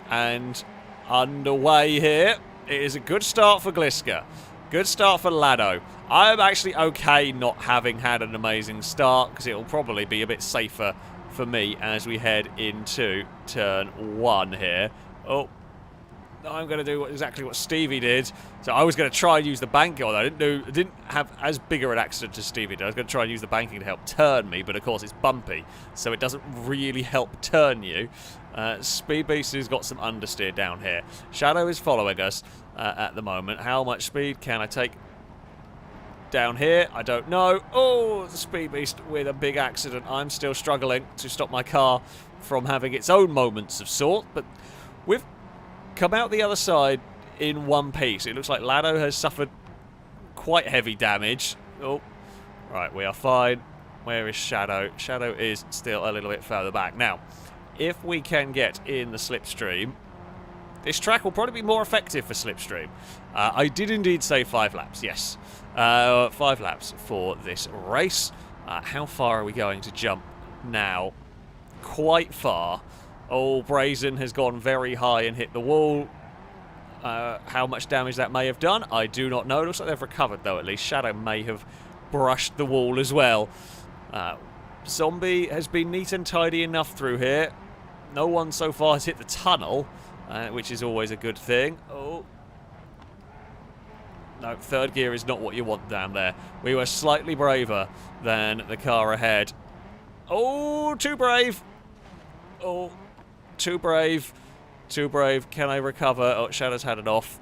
and underway here. It is a good start for Gliska. Good start for Lado. I'm actually okay not having had an amazing start because it will probably be a bit safer for me as we head into turn 1 here. Oh, I'm going to do exactly what Stevie did. So I was going to try and use the banking, although I didn't have as bigger an accident as Stevie did. I was going to try and use the banking to help turn me, but of course it's bumpy, so it doesn't really help turn you. Speed Beast has got some understeer down here. Shadow is following us at the moment. How much speed can I take down here? I don't know. Oh, the Speed Beast with a big accident. I'm still struggling to stop my car from having its own moments of sort, but we've come out the other side in one piece. It looks like Lado has suffered quite heavy damage. Oh, right, we are fine. Where is Shadow? Shadow is still a little bit further back. Now, if we can get in the slipstream, this track will probably be more effective for slipstream. I did indeed say 5 laps, yes. 5 laps for this race. How far are we going to jump now? Quite far. Oh, Brazen has gone very high and hit the wall. How much damage that may have done, I do not know. It looks like they've recovered, though, at least. Shadow may have brushed the wall as well. Zombie has been neat and tidy enough through here. No one so far has hit the tunnel, which is always a good thing. Oh. No, third gear is not what you want down there. We were slightly braver than the car ahead. Oh, too brave. Oh, too brave. Too brave. Can I recover? Oh, Shadow's had it off.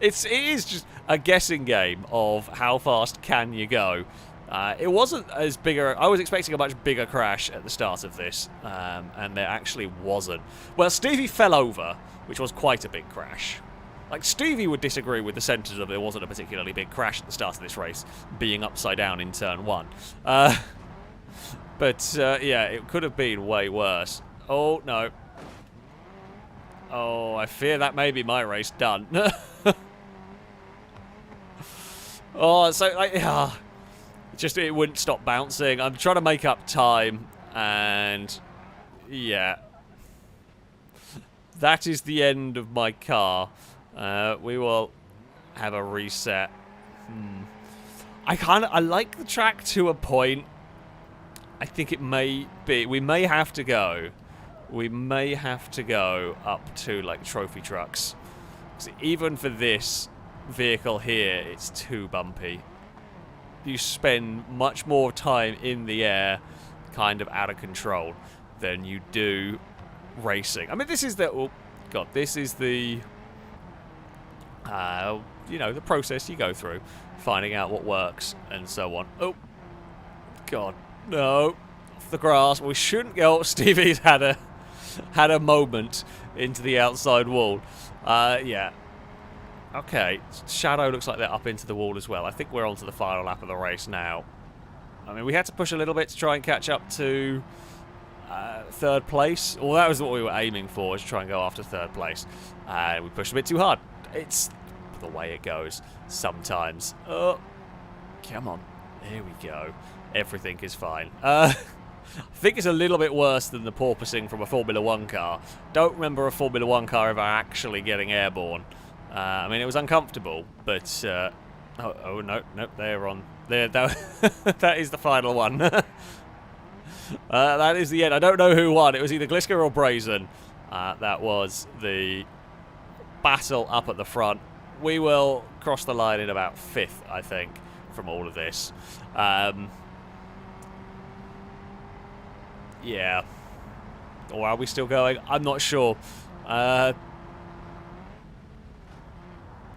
It is just a guessing game of how fast can you go. It wasn't as big I was expecting a much bigger crash at the start of this, and there actually wasn't. Well, Stevie fell over, which was quite a big crash. Like, Stevie would disagree with the sentence of there wasn't a particularly big crash at the start of this race, being upside down in turn 1. But, yeah, it could have been way worse. Oh, no. Oh, I fear that may be my race done. Oh, so, like, just, it wouldn't stop bouncing. I'm trying to make up time, and, yeah. That is the end of my car. We will have a reset. I like the track to a point. I think it may be, we may have to go up to, like, trophy trucks. So even for this vehicle here, it's too bumpy. You spend much more time in the air, kind of out of control, than you do racing. I mean, this is the, oh god, this is the, you know, the process you go through, finding out what works and so on. Oh god, no, off the grass. We shouldn't go. Stevie's had a moment into the outside wall. Yeah. Okay, Shadow looks like they're up into the wall as well. I think we're on to the final lap of the race now. I mean, we had to push a little bit to try and catch up to third place. Well, that was what we were aiming for, is try and go after third place. And we pushed a bit too hard. It's the way it goes sometimes. Oh, come on. There we go. Everything is fine. I think it's a little bit worse than the porpoising from a Formula 1 car. Don't remember a Formula 1 car ever actually getting airborne. I mean, it was uncomfortable, but... oh, no, they're on... that is the final one. That is the end. I don't know who won. It was either Gliska or Brazen. That was the battle up at the front. We will cross the line in about 5th, I think, from all of this. Yeah. Or are we still going? I'm not sure.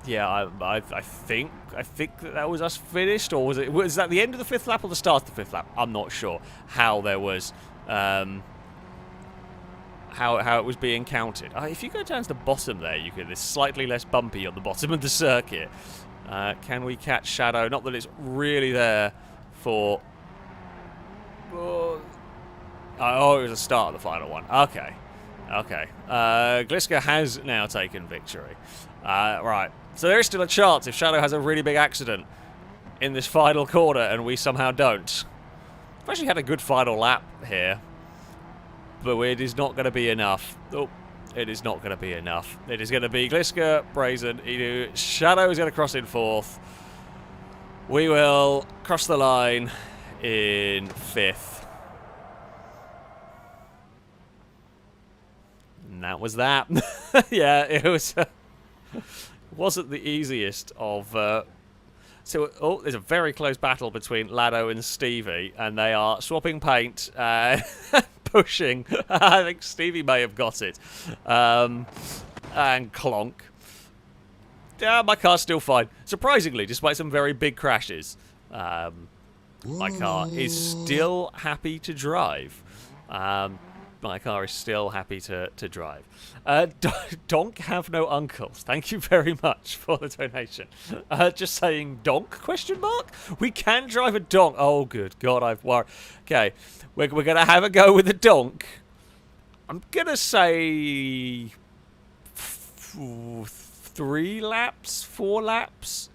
Yeah, I think that was us finished, or was that the end of the 5th lap or the start of the 5th lap? I'm not sure how there was how it was being counted. If you go down to the bottom there, it's slightly less bumpy on the bottom of the circuit. Can we catch Shadow? Not that it's really there for. Oh, it was the start of the final one. Okay. Gliska has now taken victory. Right. So there is still a chance if Shadow has a really big accident in this final corner and we somehow don't. We've actually had a good final lap here, but it is not going to be enough. Oh, it is not going to be enough. It is going to be Gliska, Brazen, Edu. Shadow is going to cross in 4th. We will cross the line in 5th. And that was that. Yeah, it was... wasn't the easiest of... So, there's a very close battle between Lado and Stevie, and they are swapping paint, pushing. I think Stevie may have got it. And clonk. Yeah, my car's still fine. Surprisingly, despite some very big crashes, my car is still happy to drive. My car is still happy to drive. Donk have no uncles. Thank you very much for the donation. Just saying donk, question mark? We can drive a donk. Oh, good God, I've worried. Okay, we're going to have a go with the donk. I'm going to say 3 laps, 4 laps.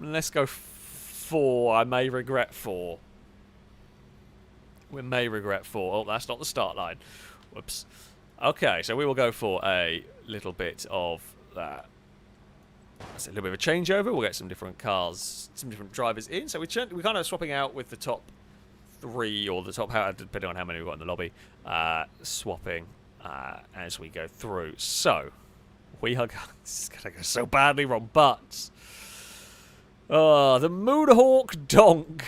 Let's go 4. I may regret 4. We may regret 4. Oh, that's not the start line. Whoops. Okay, so we will go for a little bit of that. That's a little bit of a changeover. We'll get some different cars, some different drivers in. So we're kind of swapping out with the top 3 or the top, depending on how many we've got in the lobby, swapping as we go through. So we are this is going to go so badly wrong, but the Moonhawk Donk.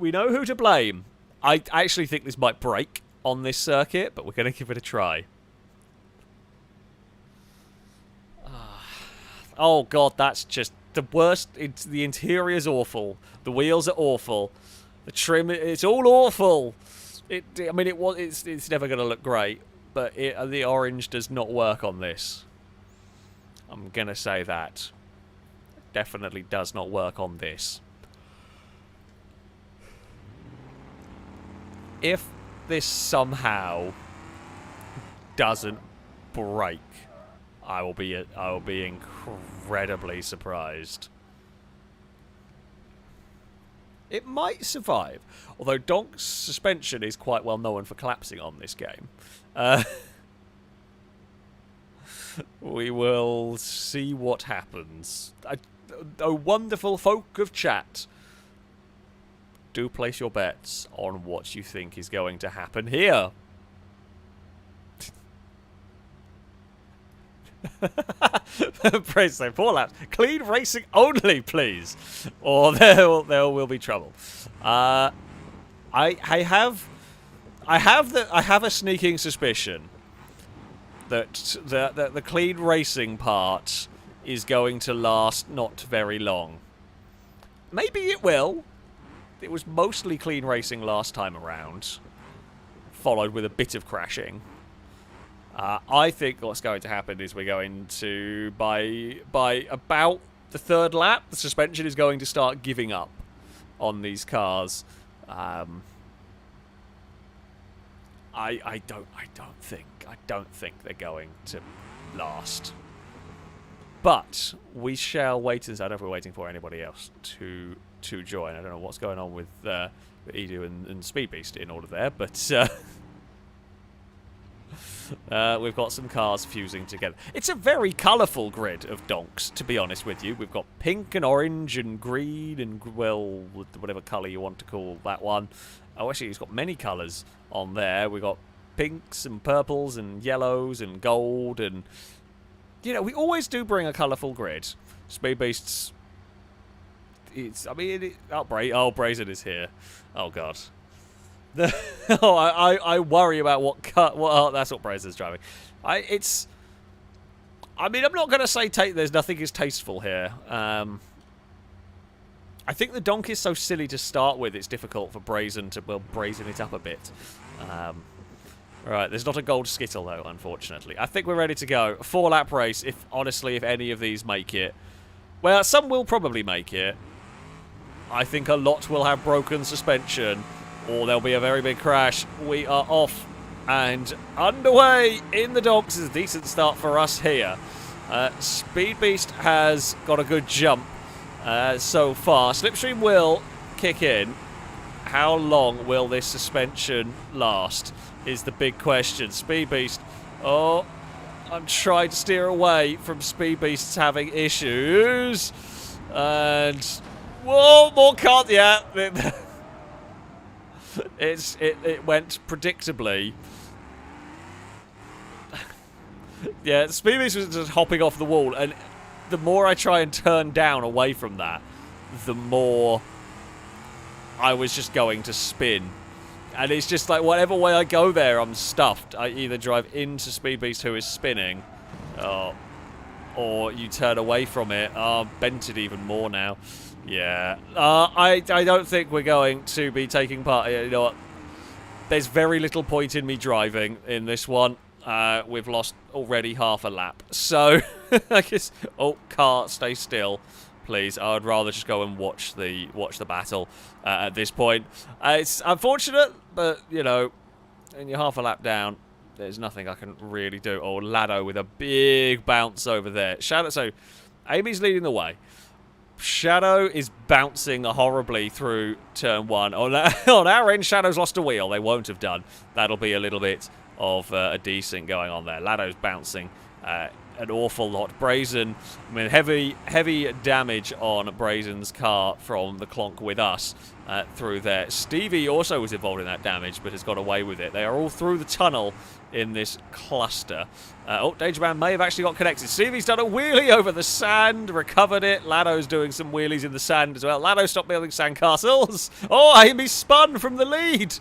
We know who to blame. I actually think this might break on this circuit, but we're going to give it a try. Oh god, that's just the worst. The interior's awful. The wheels are awful. The trim, it's all awful. It's never going to look great, but the orange does not work on this. I'm going to say that. It definitely does not work on this. If this somehow doesn't break, I will be incredibly surprised. It might survive, although Donk's suspension is quite well known for collapsing on this game. We will see what happens. A wonderful folk of chat. Do place your bets on what you think is going to happen here. Praise say 4 laps. Clean racing only, please, or there will be trouble. I have a sneaking suspicion that the clean racing part is going to last not very long. Maybe it will. It was mostly clean racing last time around, followed with a bit of crashing. I think what's going to happen is we're going to, by about the 3rd lap, the suspension is going to start giving up on these cars. I don't think they're going to last. But we shall wait and see. I don't know if we're waiting for anybody else to join. I don't know what's going on with Edu and Speed Beast in order there, but we've got some cars fusing together. It's a very colourful grid of donks, to be honest with you. We've got pink and orange and green and, well, whatever colour you want to call that one. Oh, actually, it's got many colours on there. We've got pinks and purples and yellows and gold and... You know, we always do bring a colourful grid. Speed Beasts... Brazen is here. Oh, God. I worry about what cut. Well, that's what Brazen's driving. I'm not going to say there's nothing is tasteful here. I think the Donk is so silly to start with, it's difficult for Brazen to, well, brazen it up a bit. Right, there's not a gold skittle, though, unfortunately. I think we're ready to go. A 4-lap race, if any of these make it. Well, some will probably make it. I think a lot will have broken suspension, or there'll be a very big crash. We are off and underway in the docks. It's a decent start for us here. Speed Beast has got a good jump so far. Slipstream will kick in. How long will this suspension last is the big question. Speed Beast, oh, I'm trying to steer away from Speed Beasts having issues. And, whoa, more cart, yeah. It went predictably. Yeah, Speed Beast was just hopping off the wall, and the more I try and turn down away from that, the more I was just going to spin. And it's just like, whatever way I go there, I'm stuffed. I either drive into Speed Beast, who is spinning, or you turn away from it. Bent it even more now. Yeah. I don't think we're going to be taking part. You know what? There's very little point in me driving in this one. We've lost already half a lap. So, I guess... Oh, car, stay still. Please, I would rather just go and watch the battle at this point. It's unfortunate, but, you know, when you're half a lap down, there's nothing I can really do. Oh, Lado with a big bounce over there. So, Amy's leading the way. Shadow is bouncing horribly through turn 1. On our end, Shadow's lost a wheel. They won't have done. That'll be a little bit of a desync going on there. Lado's bouncing an awful lot. Brazen, I mean, heavy damage on Brazen's car from the clonk with us through there. Stevie also was involved in that damage, but has got away with it. They are all through the tunnel in this cluster. Dangerman may have actually got connected. Stevie's done a wheelie over the sand, recovered it. Lado's doing some wheelies in the sand as well. Lado stopped building sandcastles. Oh, Amy spun from the lead.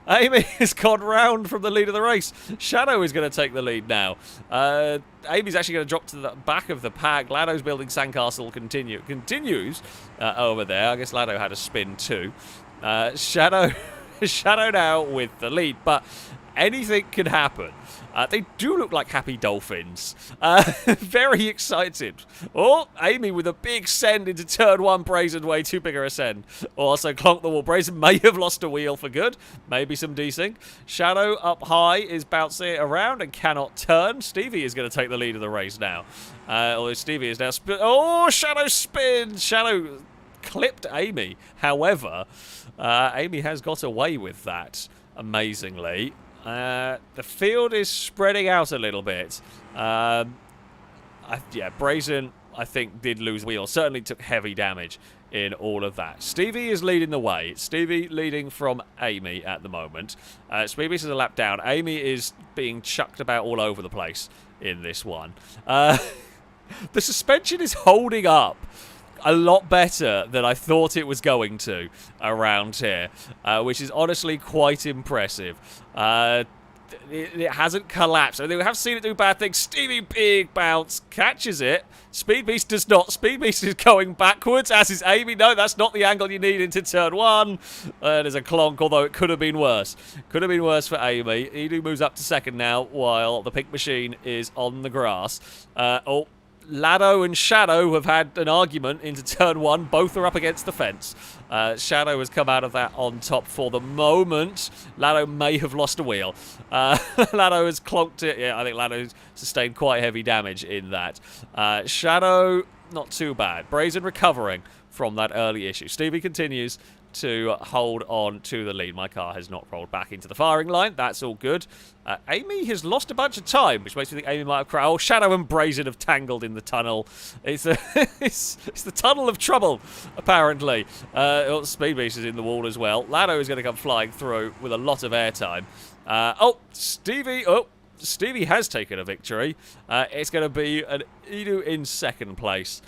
Amy has gone round from the lead of the race. Shadow is going to take the lead now. Amy's actually going to drop to the back of the pack. Lado's building sandcastle continues over there. I guess Lado had a spin too. Shadow now with the lead, but anything can happen. They do look like happy dolphins. Very excited. Oh, Amy with a big send into turn 1. Brazen way too big a send. Also clonked the wall. Brazen may have lost a wheel for good. Maybe some desync. Shadow up high is bouncing it around and cannot turn. Stevie is going to take the lead of the race now. Although Stevie is now... Oh, Shadow spins. Shadow clipped Amy. However, Amy has got away with that, amazingly. The field is spreading out a little bit. Yeah, Brazen, I think, did lose wheels. Certainly took heavy damage in all of that. Stevie is leading the way. Stevie leading from Amy at the moment. Stevie is a lap down. Amy is being chucked about all over the place in this one. The suspension is holding up a lot better than I thought it was going to around here, which is honestly quite impressive. It hasn't collapsed. I mean, we have seen it do bad things. Stevie, big bounce, catches it. Speed Beast does not. Speed Beast is going backwards, as is Amy. No, that's not the angle you need into turn 1. There's a clonk, although it could have been worse. Could have been worse for Amy. Edu moves up to second now, while the pink machine is on the grass. Lado and Shadow have had an argument into turn 1. Both are up against the fence. Shadow has come out of that on top for the moment. Lado may have lost a wheel. Lado has clonked it. Yeah, I think Lado sustained quite heavy damage in that. Shadow, not too bad. Brazen recovering from that early issue. Stevie continues to hold on to the lead. My car has not rolled back into the firing line. That's all good. Amy has lost a bunch of time, which makes me think Amy might have crashed. Oh, Shadow and Brazen have tangled in the tunnel. It's the tunnel of trouble, apparently. Speed Beast is in the wall as well. Lado is going to come flying through with a lot of airtime. Stevie has taken a victory. It's going to be an Edu in second place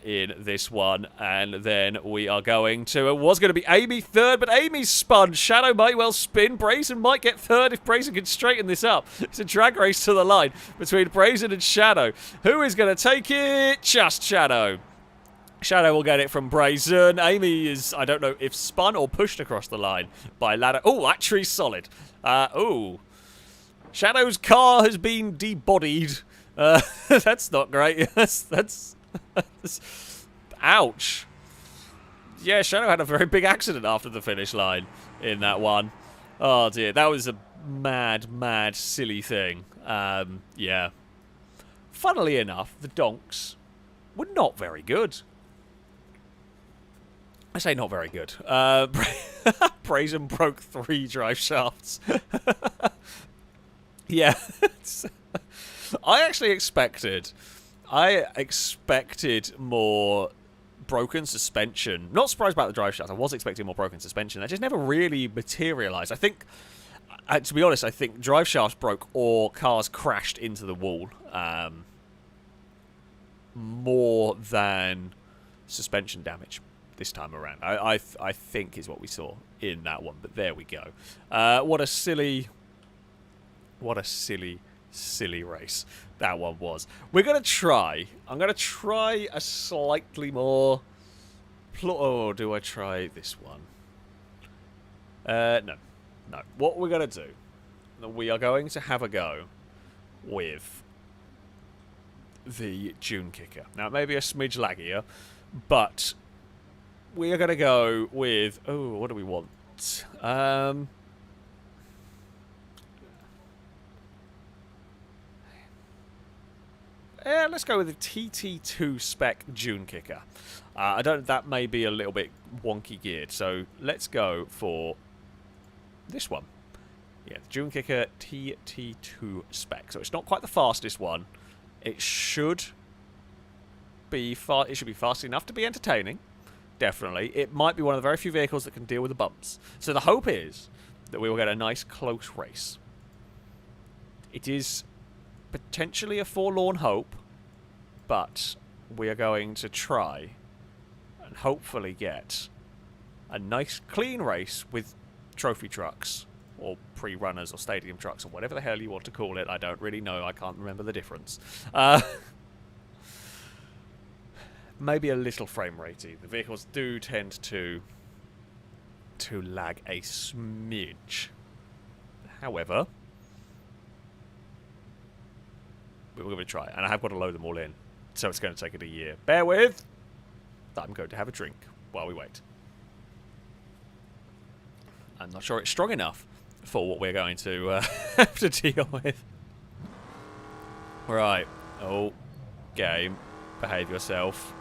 in this one, and then we are going to, it was going to be Amy third, but Amy's spun. Shadow might well spin. Brazen might get third if Brazen can straighten this up. It's a drag race to the line between Brazen and Shadow. Who is going to take it? Just Shadow. Shadow will get it from Brazen. Amy is, I don't know if spun or pushed across the line by Lado. Oh, that tree's solid. Shadow's car has been debodied. That's not great. That's ouch. Yeah, Shadow had a very big accident after the finish line in that one. Oh dear, that was a mad, silly thing. Yeah. Funnily enough, the donks were not very good. I say not very good. Brazen broke 3 drive shafts. Yeah. I expected more broken suspension. Not surprised about the drive shafts. I was expecting more broken suspension. That just never really materialised. I think, to be honest, I think drive shafts broke or cars crashed into the wall more than suspension damage this time around. I think is what we saw in that one. But there we go. What a silly race that one was. We're going to try. I'm going to try a slightly more... Or do I try this one? No. What we're going to do, we are going to have a go with the June Kicker. Now, it may be a smidge laggier, but we are going to go with... Oh, what do we want? let's go with the TT2 spec Dune Kicker. I don't. That may be a little bit wonky geared, so let's go for this one. Yeah, the Dune Kicker TT2 spec. So it's not quite the fastest one. It should be It should be fast enough to be entertaining. Definitely. It might be one of the very few vehicles that can deal with the bumps. So the hope is that we will get a nice close race. It is potentially a forlorn hope, but we are going to try and hopefully get a nice clean race with trophy trucks or pre-runners or stadium trucks or whatever the hell you want to call it. I don't really know. I can't remember the difference. Maybe a little frame ratey. The vehicles do tend to lag a smidge. However, we're going to try, and I have got to load them all in, so it's going to take it a year. Bear with. I'm going to have a drink while we wait. I'm not sure it's strong enough for what we're going to have to deal with. Right. Oh, game. Behave yourself.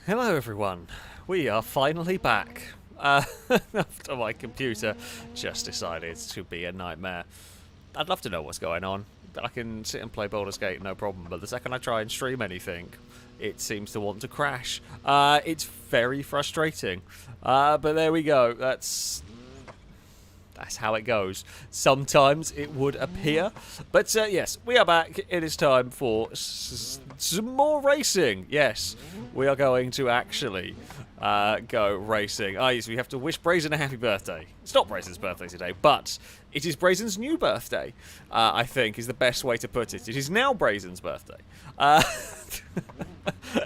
Hello everyone. We are finally back. After my computer just decided to be a nightmare. I'd love to know what's going on. I can sit and play Baldur's Gate, no problem, but the second I try and stream anything, it seems to want to crash. It's very frustrating. But there we go. That's how it goes. Sometimes it would appear. But yes, we are back. It is time for some more racing. Yes, we are going to actually go racing. Yes, we have to wish Brazen a happy birthday. It's not Brazen's birthday today, but it is Brazen's new birthday, I think is the best way to put it. It is now Brazen's birthday.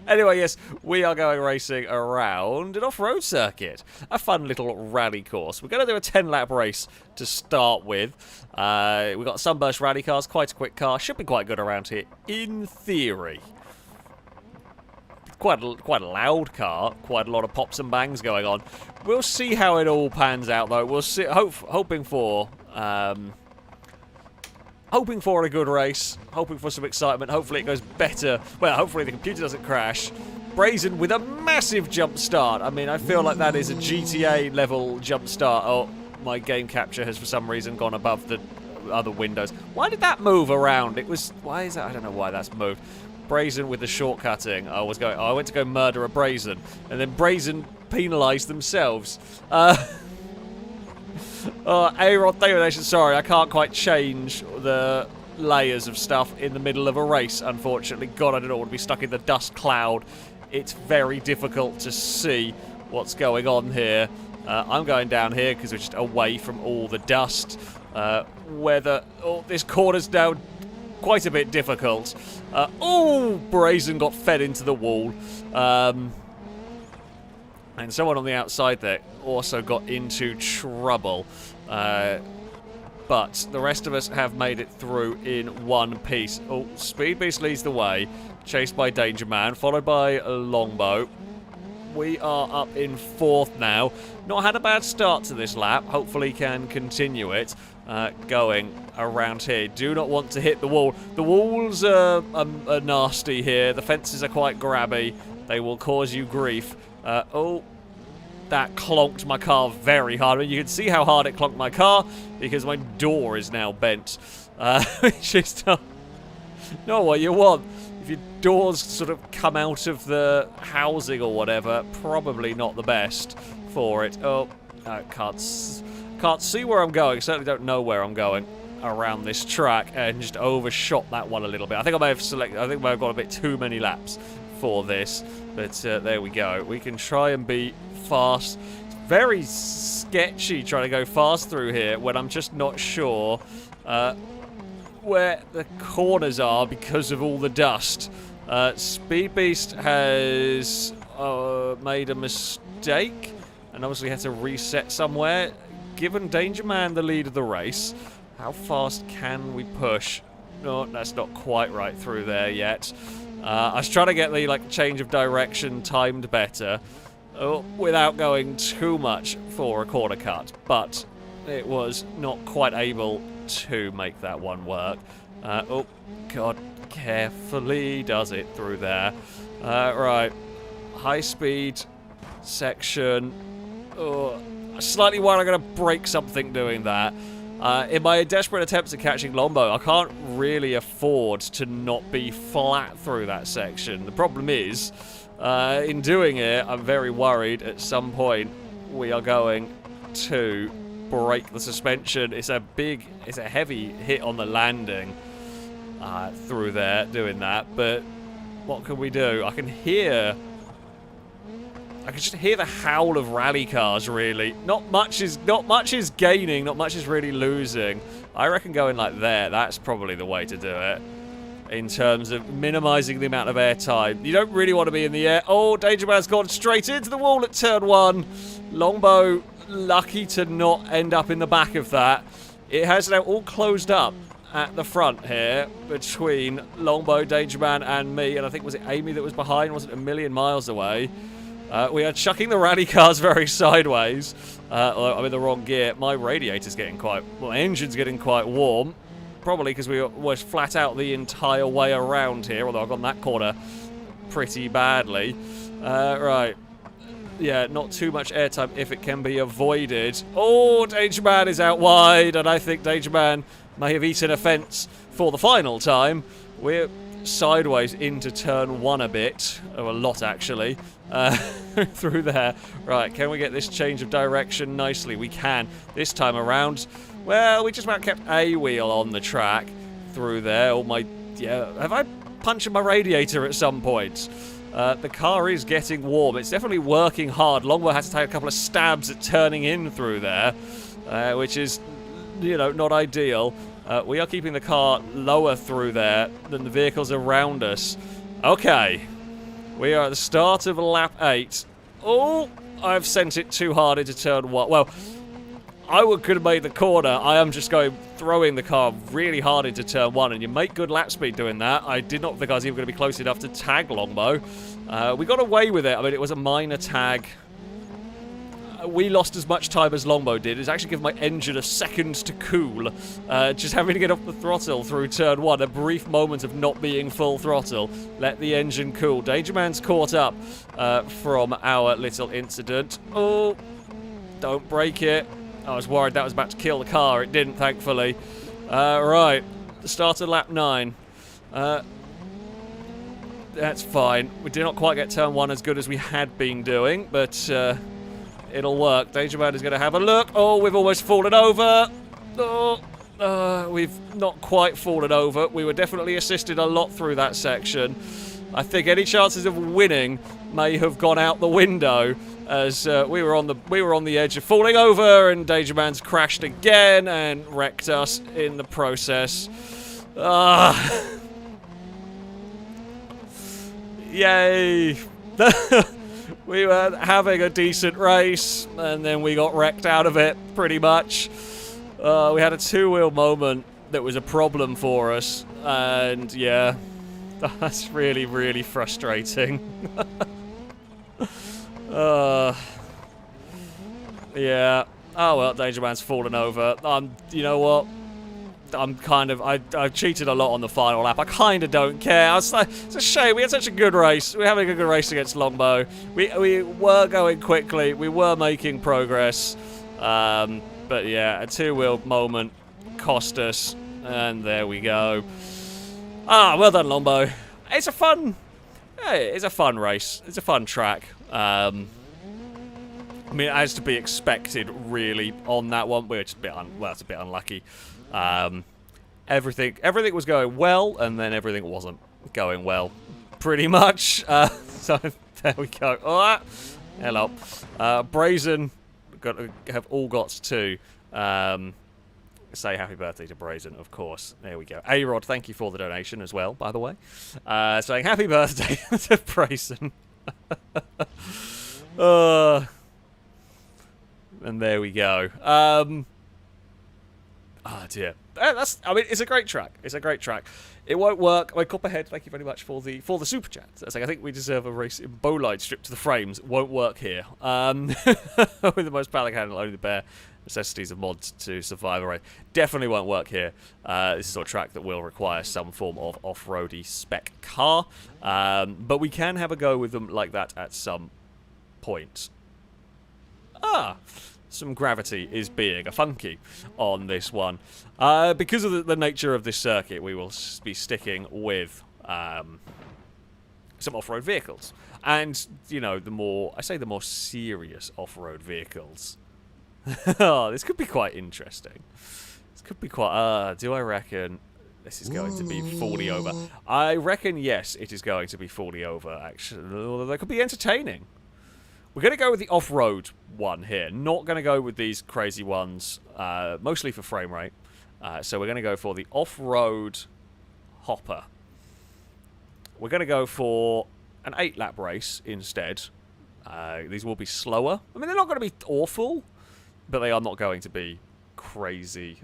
Anyway, yes, we are going racing around an off-road circuit. A fun little rally course. We're going to do a 10-lap race to start with. We've got Sunburst rally cars, quite a quick car. Should be quite good around here, in theory. Quite a loud car. Quite a lot of pops and bangs going on. We'll see how it all pans out, though. We'll see. Hoping for a good race, hoping for some excitement, hopefully it goes better. Well, hopefully the computer doesn't crash. Brazen with a massive jump start. I mean, I feel like that is a GTA level jump start. Oh, my game capture has for some reason gone above the other windows. Why did that move around? Why is that? I don't know why that's moved. Brazen with the shortcutting. I went to go murder a Brazen, and then Brazen penalised themselves. A-Rod, sorry, I can't quite change the layers of stuff in the middle of a race, unfortunately. God, I don't want to be stuck in the dust cloud. It's very difficult to see what's going on here. I'm going down here because we're just away from all the dust. This corner's now quite a bit difficult. Brazen got fed into the wall. And someone on the outside there also got into trouble. But the rest of us have made it through in one piece. Oh, Speed Beast leads the way, chased by Danger Man, followed by Longbow. We are up in fourth now. Not had a bad start to this lap. Hopefully can continue it. Going around here. Do not want to hit the wall. The walls are nasty here. The fences are quite grabby. They will cause you grief. That clonked my car very hard. I mean, you can see how hard it clonked my car because my door is now bent. Which is not what you want. If your doors sort of come out of the housing or whatever, probably not the best for it. Can't see where I'm going. Certainly don't know where I'm going around this track, and just overshot that one a little bit. I think I may have got a bit too many laps for this, but there we go. We can try and be fast. It's very sketchy trying to go fast through here when I'm just not sure where the corners are because of all the dust. Speed Beast has made a mistake and obviously had to reset somewhere. Given Danger Man the lead of the race, how fast can we push? No, that's not quite right through there yet. I was trying to get the change of direction timed better without going too much for a corner cut, but it was not quite able to make that one work. Oh, God, carefully does it through there. Right, high speed section. Oh, slightly worried I'm going to break something doing that. In my desperate attempts at catching Lombo, I can't really afford to not be flat through that section. The problem is, in doing it, I'm very worried at some point we are going to break the suspension. It's a heavy hit on the landing through there doing that, but what can we do? I can just hear the howl of rally cars, really. Not much is gaining, not much is really losing. I reckon going like there, that's probably the way to do it. In terms of minimising the amount of air time. You don't really want to be in the air. Oh, Danger Man's gone straight into the wall at turn 1. Longbow, lucky to not end up in the back of that. It has now all closed up at the front here between Longbow, Danger Man and me. And I think, was it Amy that was behind? Wasn't a million miles away. We are chucking the rally cars very sideways. I'm in the wrong gear. My radiator's getting my engine's getting quite warm. Probably because we were flat out the entire way around here, although I've gone that corner pretty badly. Right. Yeah, not too much airtime if it can be avoided. Oh, Danger Man is out wide, and I think Danger Man may have eaten a fence for the final time. We're sideways into turn 1 a bit. Oh, a lot, actually. Through there. Right, can we get this change of direction nicely? We can. This time around, well, we just about kept a wheel on the track through there. Oh, have I punctured my radiator at some point? The car is getting warm. It's definitely working hard. Longbow had to take a couple of stabs at turning in through there, which is, not ideal. We are keeping the car lower through there than the vehicles around us. Okay. We are at the start of lap 8. Oh, I've sent it too hard into turn 1. Well, I could have made the corner. I am just throwing the car really hard into turn 1, and you make good lap speed doing that. I did not think I was even going to be close enough to tag Longbow. We got away with it. I mean, it was a minor tag. We lost as much time as Longbow did. It's actually given my engine a second to cool. Just having to get off the throttle through turn 1. A brief moment of not being full throttle. Let the engine cool. Danger Man's caught up from our little incident. Oh, don't break it. I was worried that was about to kill the car. It didn't, thankfully. Right, the start of lap 9. That's fine. We did not quite get turn 1 as good as we had been doing, but it'll work. Danger Man is going to have a look. Oh, we've almost fallen over. Oh, we've not quite fallen over. We were definitely assisted a lot through that section. I think any chances of winning may have gone out the window, as we were on the edge of falling over, and Danger Man's crashed again and wrecked us in the process. Yay! We were having a decent race, and then we got wrecked out of it, pretty much. We had a two-wheel moment that was a problem for us, and yeah, that's really, really frustrating. Yeah. Oh well, Danger Man's fallen over. You know what? I cheated a lot on the final lap. I kind of don't care. It's a shame. We had such a good race. We were having a good race against Longbow. We were going quickly. We were making progress. But yeah, a two-wheel moment cost us. And there we go. Well done, Longbow. It's a fun race. It's a fun track. I mean, as to be expected, really, on that one. We're just it's a bit unlucky. Everything was going well, and then everything wasn't going well, pretty much. So there we go. Oh, hello, Brazen. Have all got to say happy birthday to Brazen, of course. There we go. A-Rod, thank you for the donation as well, by the way. Saying happy birthday to Brazen. And there we go. Ah, dear. I mean, it's a great track. It's a great track. It won't work. I mean, Copperhead, thank you very much for the super chat. It's like, I think we deserve a race in bowline stripped to the frames. Won't work here. With the most panic handle, only the bare necessities of mods to survive a race. Definitely won't work here. This is a track that will require some form of off-roady spec car. But we can have a go with them like that at some point. Some gravity is being a funky on this one. Because of the nature of this circuit, we will be sticking with some off-road vehicles. And, you know, the more serious off-road vehicles. Oh, this could be quite interesting. This could be quite... do I reckon this is going to be fully over? I reckon, yes, it is going to be fully over, actually. Although that could be entertaining. We're going to go with the off-road one here. Not going to go with these crazy ones, mostly for frame rate. So we're going to go for the off-road hopper. We're going to go for an 8-lap race instead. These will be slower. I mean, they're not going to be awful, but they are not going to be crazy.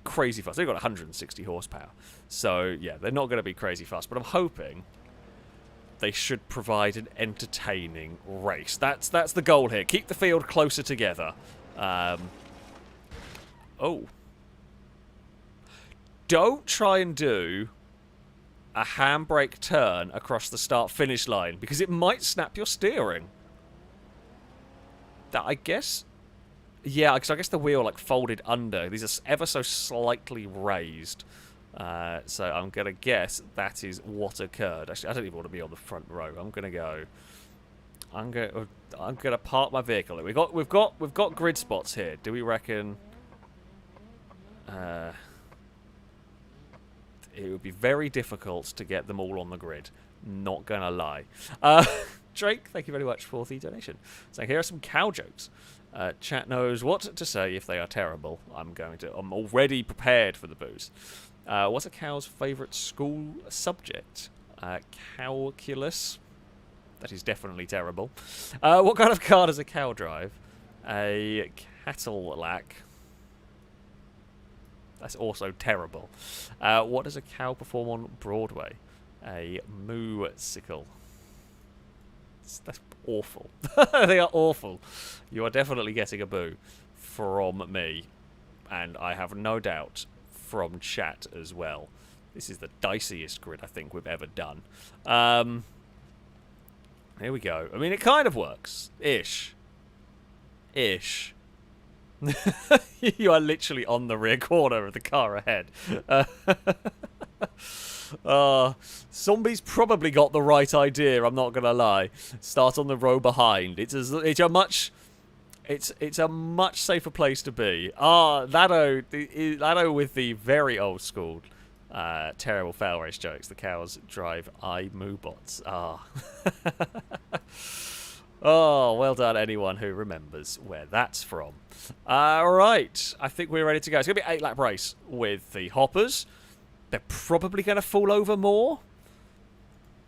Crazy fast. They've got 160 horsepower. So, yeah, they're not going to be crazy fast. But I'm hoping they should provide an entertaining race. That's the goal here. Keep the field closer together. Don't try and do a handbrake turn across the start-finish line, because it might snap your steering. That, I guess... Yeah, because I guess the wheel, like, folded under. These are ever so slightly raised. So I'm going to guess that is what occurred. Actually, I don't even want to be on the front row. I'm going to go... I'm going to park my vehicle. We've got grid spots here. Do we reckon... it would be very difficult to get them all on the grid. Not going to lie. Drake, thank you very much for the donation. So here are some cow jokes. Chat knows what to say if they are terrible. I'm already prepared for the booze. What's a cow's favourite school subject? Calculus. That is definitely terrible. What kind of car does a cow drive? A Cadillac. That's also terrible. What does a cow perform on Broadway? A moo-sicle. That's awful. They are awful. You are definitely getting a boo from me. And I have no doubt from chat as well. This is the diciest grid I think we've ever done. Here we go. I mean, it kind of works. Ish. You are literally on the rear corner of the car ahead. Zombie's probably got the right idea, I'm not gonna lie. Start on the row behind. It's a much safer place to be. Lado with the very old school terrible FailRace jokes. The cows drive iMoobots. Oh, well done anyone who remembers where that's from. Alright, I think we're ready to go. It's going to be an 8-lap race with the hoppers. They're probably going to fall over more.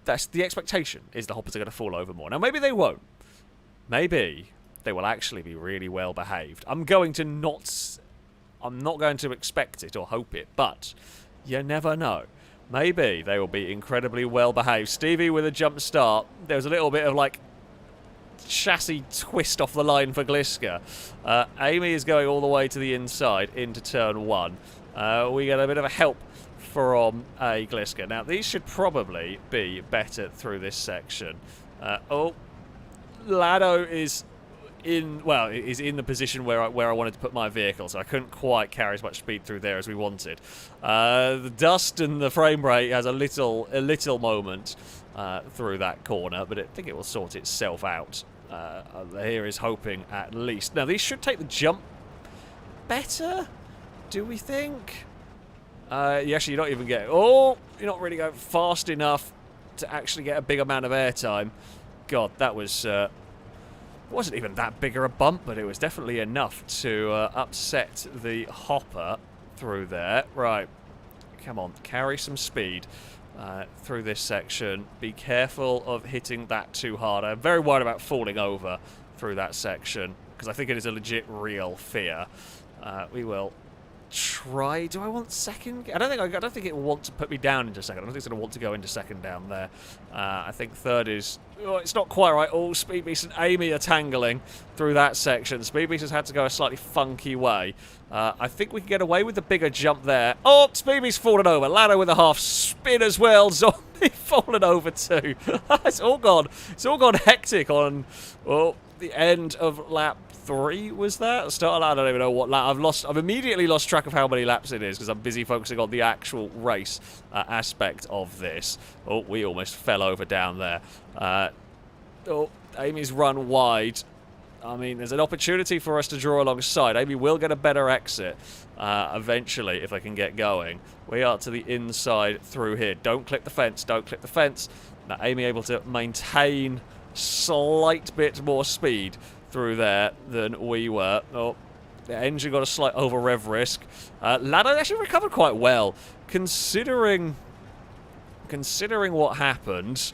That's the expectation, is the hoppers are going to fall over more. Now, maybe they won't. Maybe they will actually be really well behaved. I'm not going to expect it or hope it, but you never know. Maybe they will be incredibly well behaved. Stevie with a jump start. There was a little bit of like chassis twist off the line for Gliska. Amy is going all the way to the inside into turn 1. We get a bit of a help from a Gliska. Now these should probably be better through this section. Lado is in the position where I wanted to put my vehicle, so I couldn't quite carry as much speed through there as we wanted. The dust and the frame rate has a little moment through that corner, but I think it will sort itself out. Here is hoping at least. Now these should take the jump better, do we think? Actually, you're not even getting... you're not really going fast enough to actually get a big amount of airtime. God, that was... wasn't even that big of a bump, but it was definitely enough to upset the hopper through there. Right, come on, carry some speed through this section. Be careful of hitting that too hard. I'm very worried about falling over through that section. because I think it is a legit, real fear. We will try. Do I want second? I don't think it will want to put me down into second. I don't think it's going to want to go into second down there. I think third is. Oh, it's not quite right. Oh, Speed Beast and Amy are tangling through that section. Speed Beast has had to go a slightly funky way. I think we can get away with the bigger jump there. Oh, Speed Beast fallen over. Lado with a half spin as well. Zombie fallen over too. It's all gone. It's all gone hectic on. Well, the end of lap 3 was that? Start. I don't even know what lap. I've immediately lost track of how many laps it is because I'm busy focusing on the actual race aspect of this. Oh, we almost fell over down there. Oh, Amy's run wide. I mean, there's an opportunity for us to draw alongside. Amy will get a better exit eventually if I can get going. We are to the inside through here. Don't clip the fence. Don't clip the fence. Now, Amy able to maintain slight bit more speed through there than we were. Oh, the engine got a slight over rev risk. Lado actually recovered quite well, considering what happened.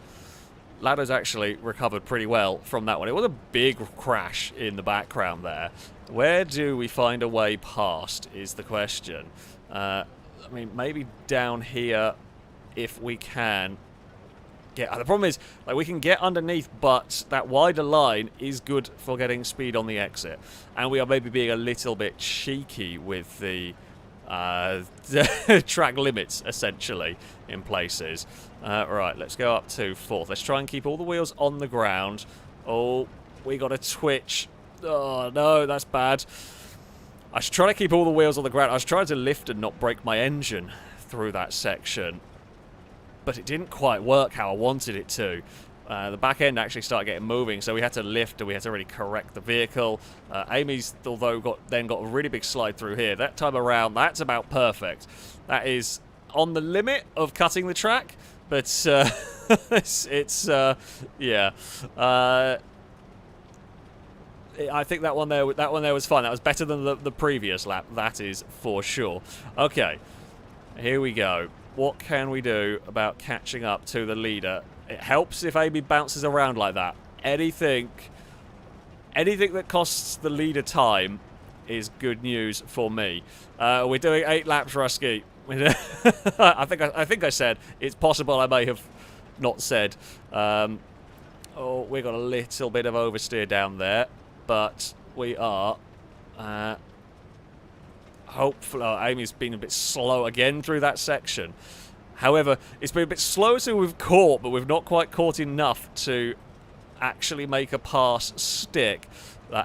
Lado's actually recovered pretty well from that one. It was a big crash in the background there. Where do we find a way past is the question. I mean, maybe down here if we can. Yeah, the problem is, like, we can get underneath, but that wider line is good for getting speed on the exit. And we are maybe being a little bit cheeky with the track limits, essentially, in places. Right, let's go up to 4th. Let's try and keep all the wheels on the ground. Oh, we got a twitch. Oh, no, that's bad. I should try to keep all the wheels on the ground. I was trying to lift and not break my engine through that section, but it didn't quite work how I wanted it to. The back end actually started getting moving, so we had to lift and we had to really correct the vehicle. Amy's, although, got a really big slide through here. That time around, that's about perfect. That is on the limit of cutting the track, but yeah. I think that one there was fine. That was better than the previous lap. That is for sure. Okay, here we go. What can we do about catching up to the leader? It helps if Amy bounces around like that. Anything that costs the leader time is good news for me. We're doing 8 laps, Rusky. I think I said it's possible. I may have not said. Oh, we got a little bit of oversteer down there, but we are. Hopefully, Amy's been a bit slow again through that section. However, it's been a bit slow, so we've caught, but we've not quite caught enough to actually make a pass stick.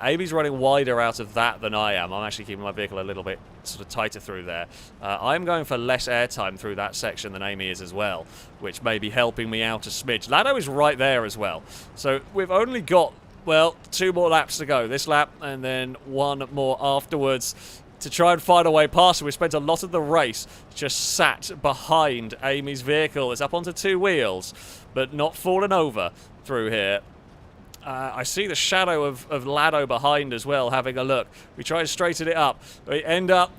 Amy's running wider out of that than I am. I'm actually keeping my vehicle a little bit sort of tighter through there. I'm going for less airtime through that section than Amy is as well, which may be helping me out a smidge. Lado is right there as well. So we've only got, well, 2 more laps to go. This lap and then 1 more afterwards to try and find a way past. We spent a lot of the race just sat behind Amy's vehicle. It's up onto 2 wheels, but not fallen over through here. I see the shadow of Lado behind as well, having a look. We try and straighten it up. We end up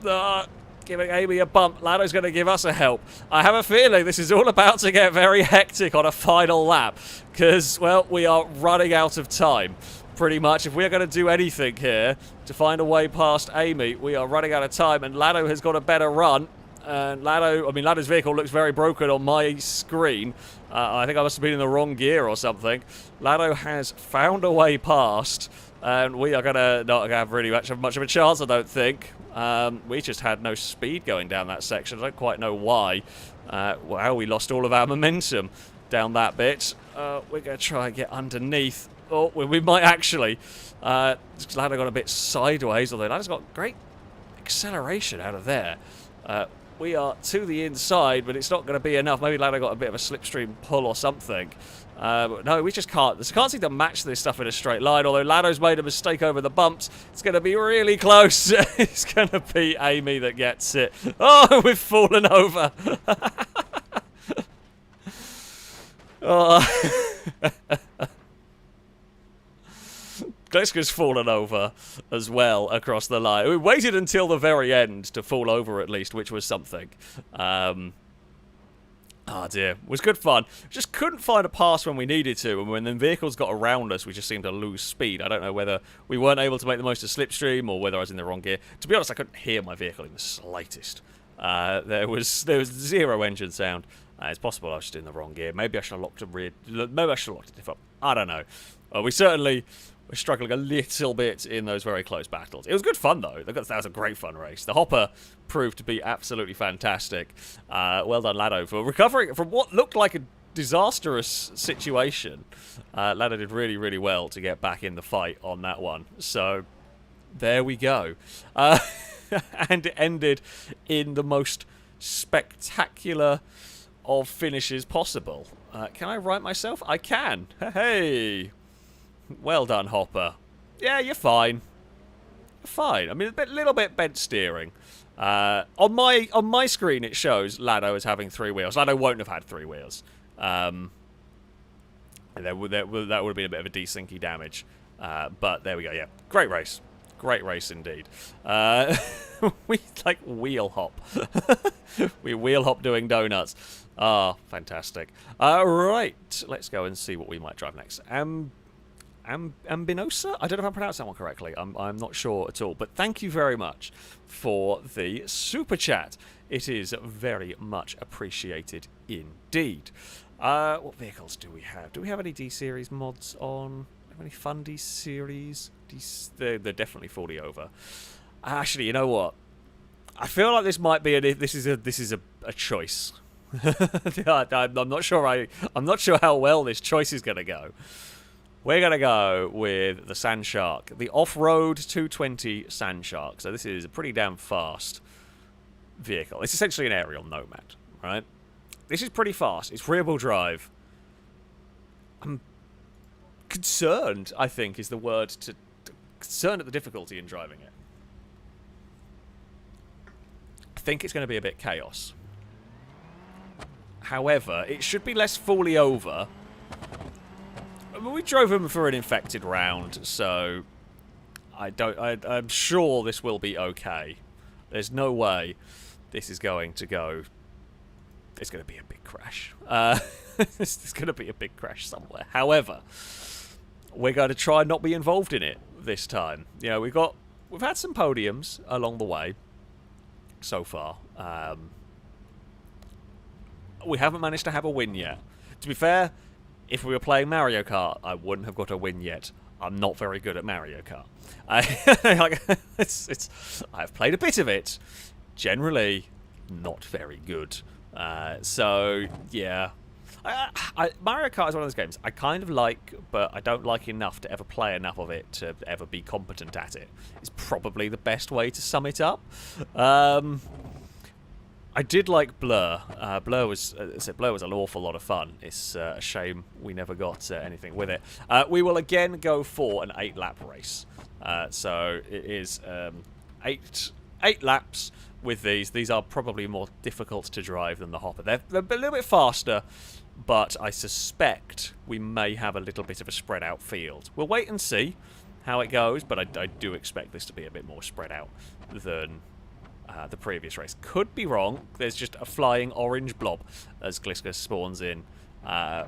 giving Amy a bump. Lado's going to give us a help. I have a feeling this is all about to get very hectic on a final lap, because, well, we are running out of time. Pretty much, if we're going to do anything here to find a way past Amy, we are running out of time, and Lado has got a better run. And Lado's vehicle looks very broken on my screen. I think I must have been in the wrong gear or something. Lado has found a way past, and we are going to not have really much of a chance, I don't think. We just had no speed going down that section. I don't quite know why. Wow, we lost all of our momentum down that bit. We're going to try and get underneath. Oh, we might actually. Lado got a bit sideways, although Lado's got great acceleration out of there. We are to the inside, but it's not going to be enough. Maybe Lado got a bit of a slipstream pull or something. But no, we just can't. Can't seem to match this stuff in a straight line, although Lado's made a mistake over the bumps. It's going to be really close. It's going to be Amy that gets it. Oh, we've fallen over. Oh. Gleska's fallen over as well across the line. We waited until the very end to fall over at least, which was something. Oh dear, it was good fun. Just couldn't find a pass when we needed to, and when the vehicles got around us, we just seemed to lose speed. I don't know whether we weren't able to make the most of slipstream or whether I was in the wrong gear. To be honest, I couldn't hear my vehicle in the slightest. There was zero engine sound. It's possible I was just in the wrong gear. Maybe I should have locked a rear. Maybe I should have locked a diff up. I don't know. We certainly were struggling a little bit in those very close battles. It was good fun though. That was a great fun race. The hopper proved to be absolutely fantastic. Well done, Lado, for recovering from what looked like a disastrous situation. Lado did really, really well to get back in the fight on that one. So there we go. And it ended in the most spectacular of finishes possible. Can I write myself? I can. Hey. Well done, Hopper. Yeah, you're fine. You're fine. I mean, a little bit bent steering. On my screen, it shows Lado as having 3 wheels. Lado won't have had 3 wheels. That would have been a bit of a desyncy damage. But there we go. Yeah, great race. Great race indeed. We like wheel hop. We wheel hop doing donuts. Ah, fantastic. Right, let's go and see what we might drive next. Ambinosa? I don't know if I pronounced that one correctly. I'm not sure at all. But thank you very much for the super chat. It is very much appreciated indeed. What vehicles do we have? Do we have any D-Series mods on? Have any fun D-Series? They're definitely fully over. Actually, you know what? I feel like this might be this is a choice. I'm not sure. I'm not sure how well this choice is going to go. We're going to go with the Sand Shark, the off-road 220 Sand Shark. So this is a pretty damn fast vehicle. It's essentially an aerial nomad, right? This is pretty fast. It's rear-wheel drive. I'm concerned, I think, is the word concerned at the difficulty in driving it. I think it's going to be a bit chaos. However, it should be less fully over. I mean, we drove him for an infected round, so I'm sure this will be okay. There's no way this is going to go. It's going to be a big crash. There's going to be a big crash somewhere. However, we're going to try and not be involved in it this time. You know, we've had some podiums along the way so far. We haven't managed to have a win yet. To be fair, if we were playing Mario Kart, I wouldn't have got a win yet. I'm not very good at Mario Kart. I've played a bit of it. Generally, not very good. So, yeah. Mario Kart is one of those games I kind of like, but I don't like enough to ever play enough of it to ever be competent at it. It's probably the best way to sum it up. I did like Blur. Blur was an awful lot of fun. It's a shame we never got anything with it. We will again go for an 8-lap race. So it is 8 laps with these. These are probably more difficult to drive than the Hopper. They're a little bit faster, but I suspect we may have a little bit of a spread out field. We'll wait and see how it goes, but I do expect this to be a bit more spread out than the previous race. Could be wrong. There's just a flying orange blob as Gliska spawns in